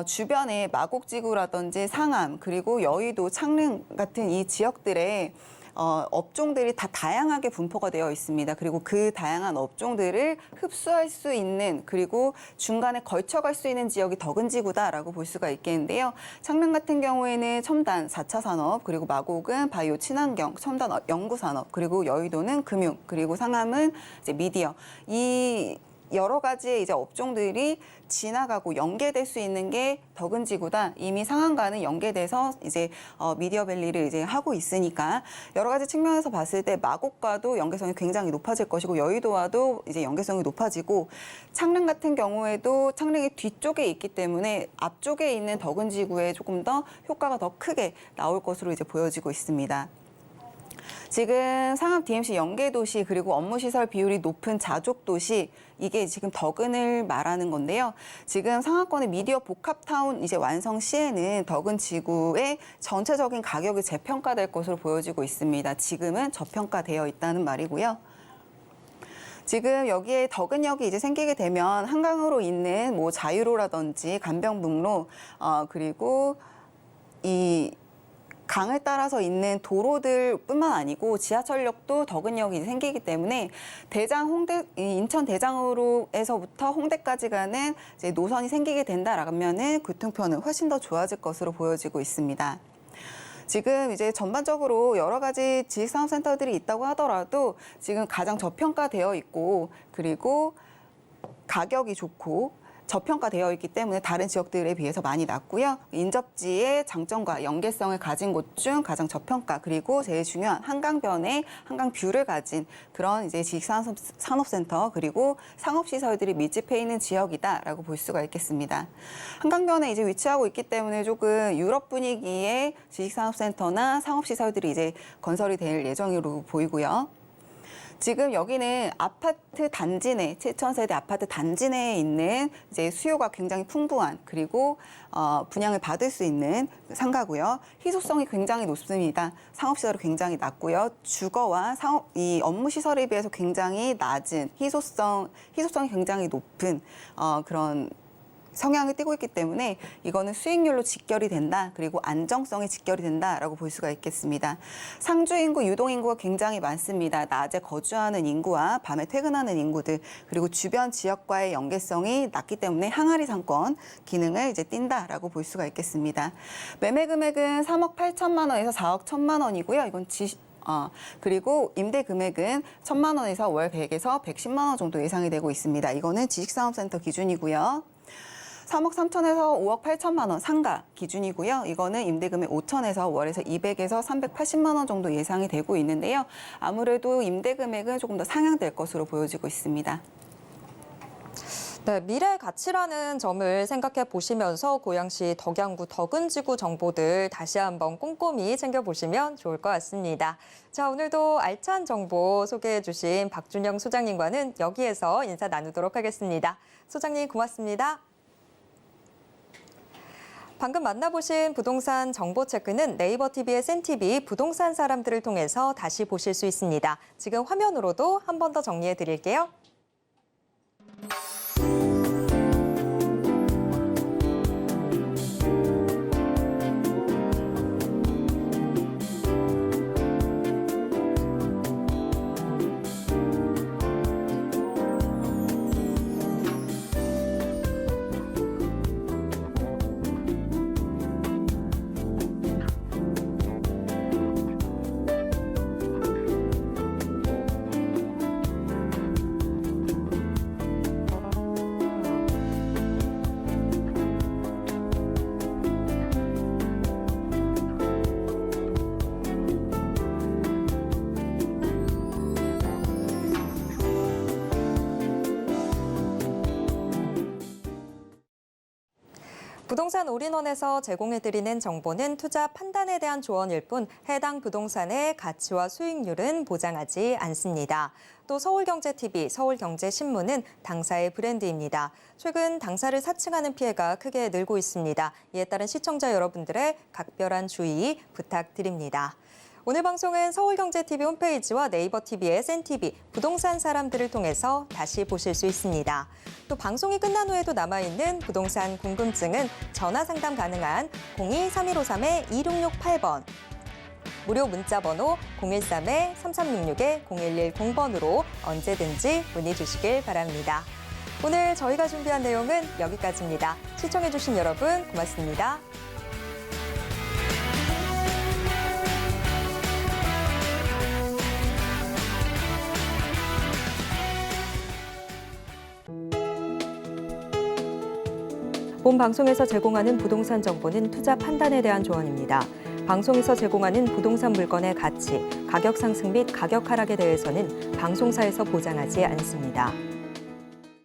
주변에 마곡지구라든지 상암, 그리고 여의도, 창릉 같은 이 지역들에 업종들이 다 다양하게 분포가 되어 있습니다. 그리고 그 다양한 업종들을 흡수할 수 있는, 그리고 중간에 걸쳐갈 수 있는 지역이 덕은지구다라고 볼 수가 있겠는데요. 창릉 같은 경우에는 첨단 4차 산업, 그리고 마곡은 바이오 친환경, 첨단 연구 산업, 그리고 여의도는 금융, 그리고 상암은 이제 미디어. 이 여러 가지의 이제 업종들이 지나가고 연계될 수 있는 게 덕은지구다. 이미 상암과는 연계돼서 이제 미디어밸리를 이제 하고 있으니까 여러 가지 측면에서 봤을 때 마곡과도 연계성이 굉장히 높아질 것이고 여의도와도 이제 연계성이 높아지고 창릉 같은 경우에도 창릉이 뒤쪽에 있기 때문에 앞쪽에 있는 덕은지구에 조금 더 효과가 더 크게 나올 것으로 이제 보여지고 있습니다. 지금 상암 DMC 연계도시 그리고 업무시설 비율이 높은 자족도시, 이게 지금 덕은을 말하는 건데요. 지금 상하권의 미디어 복합타운 이제 완성 시에는 덕은지구의 전체적인 가격이 재평가될 것으로 보여지고 있습니다. 지금은 저평가되어 있다는 말이고요. 지금 여기에 덕은역이 이제 생기게 되면 한강으로 있는 뭐 자유로라든지 간병북로, 그리고 이 강을 따라서 있는 도로들뿐만 아니고 지하철역도 덕은역이 생기기 때문에 인천 대장으로에서부터 홍대까지 가는 이제 노선이 생기게 된다라면은 교통편은 훨씬 더 좋아질 것으로 보여지고 있습니다. 지금 이제 전반적으로 여러 가지 지식산업센터들이 있다고 하더라도 지금 가장 저평가되어 있고, 그리고 가격이 좋고 저평가되어 있기 때문에 다른 지역들에 비해서 많이 낮고요. 인접지의 장점과 연계성을 가진 곳 중 가장 저평가, 그리고 제일 중요한 한강변에 한강뷰를 가진 그런 이제 지식산업센터, 그리고 상업시설들이 밀집해 있는 지역이다라고 볼 수가 있겠습니다. 한강변에 이제 위치하고 있기 때문에 조금 유럽 분위기의 지식산업센터나 상업시설들이 이제 건설이 될 예정으로 보이고요. 지금 여기는 아파트 단지 내, 7,000세대 아파트 단지 내에 있는 이제 수요가 굉장히 풍부한, 그리고 분양을 받을 수 있는 상가고요. 희소성이 굉장히 높습니다. 상업시설이 굉장히 낮고요. 주거와 이 업무시설에 비해서 굉장히 낮은 희소성이 굉장히 높은 그런 성향을 띠고 있기 때문에 이거는 수익률로 직결이 된다, 그리고 안정성이 직결이 된다라고 볼 수가 있겠습니다. 상주 인구, 유동 인구가 굉장히 많습니다. 낮에 거주하는 인구와 밤에 퇴근하는 인구들, 그리고 주변 지역과의 연계성이 낮기 때문에 항아리 상권 기능을 이제 띈다라고 볼 수가 있겠습니다. 매매 금액은 3억 8천만 원에서 4억 1천만 원이고요. 이건 그리고 임대 금액은 1,000만 원에서 월 100에서 110만 원 정도 예상이 되고 있습니다. 이거는 지식산업센터 기준이고요. 3억 3천에서 5억 8천만 원 상가 기준이고요. 이거는 임대금액 5천에서 월에서 200에서 380만 원 정도 예상이 되고 있는데요. 아무래도 임대금액은 조금 더 상향될 것으로 보여지고 있습니다. 네, 미래 가치라는 점을 생각해 보시면서 고양시 덕양구 덕은지구 정보들 다시 한번 꼼꼼히 챙겨보시면 좋을 것 같습니다. 자, 오늘도 알찬 정보 소개해 주신 박준영 소장님과는 여기에서 인사 나누도록 하겠습니다. 소장님 고맙습니다. 방금 만나보신 부동산 정보 체크는 네이버 TV의 센TV 부동산 사람들을 통해서 다시 보실 수 있습니다. 지금 화면으로도 한 번 더 정리해 드릴게요. 부동산 올인원에서 제공해드리는 정보는 투자 판단에 대한 조언일 뿐 해당 부동산의 가치와 수익률은 보장하지 않습니다. 또 서울경제TV, 서울경제신문은 당사의 브랜드입니다. 최근 당사를 사칭하는 피해가 크게 늘고 있습니다. 이에 따른 시청자 여러분들의 각별한 주의 부탁드립니다. 오늘 방송은 서울경제TV 홈페이지와 네이버 TV의 센TV, 부동산 사람들을 통해서 다시 보실 수 있습니다. 또 방송이 끝난 후에도 남아있는 부동산 궁금증은 전화 상담 가능한 02-3153-2668번, 무료 문자 번호 013-3366-0110번으로 언제든지 문의 주시길 바랍니다. 오늘 저희가 준비한 내용은 여기까지입니다. 시청해주신 여러분 고맙습니다. 본 방송에서 제공하는 부동산 정보는 투자 판단에 대한 조언입니다. 방송에서 제공하는 부동산 물건의 가치, 가격 상승 및 가격 하락에 대해서는 방송사에서 보장하지 않습니다.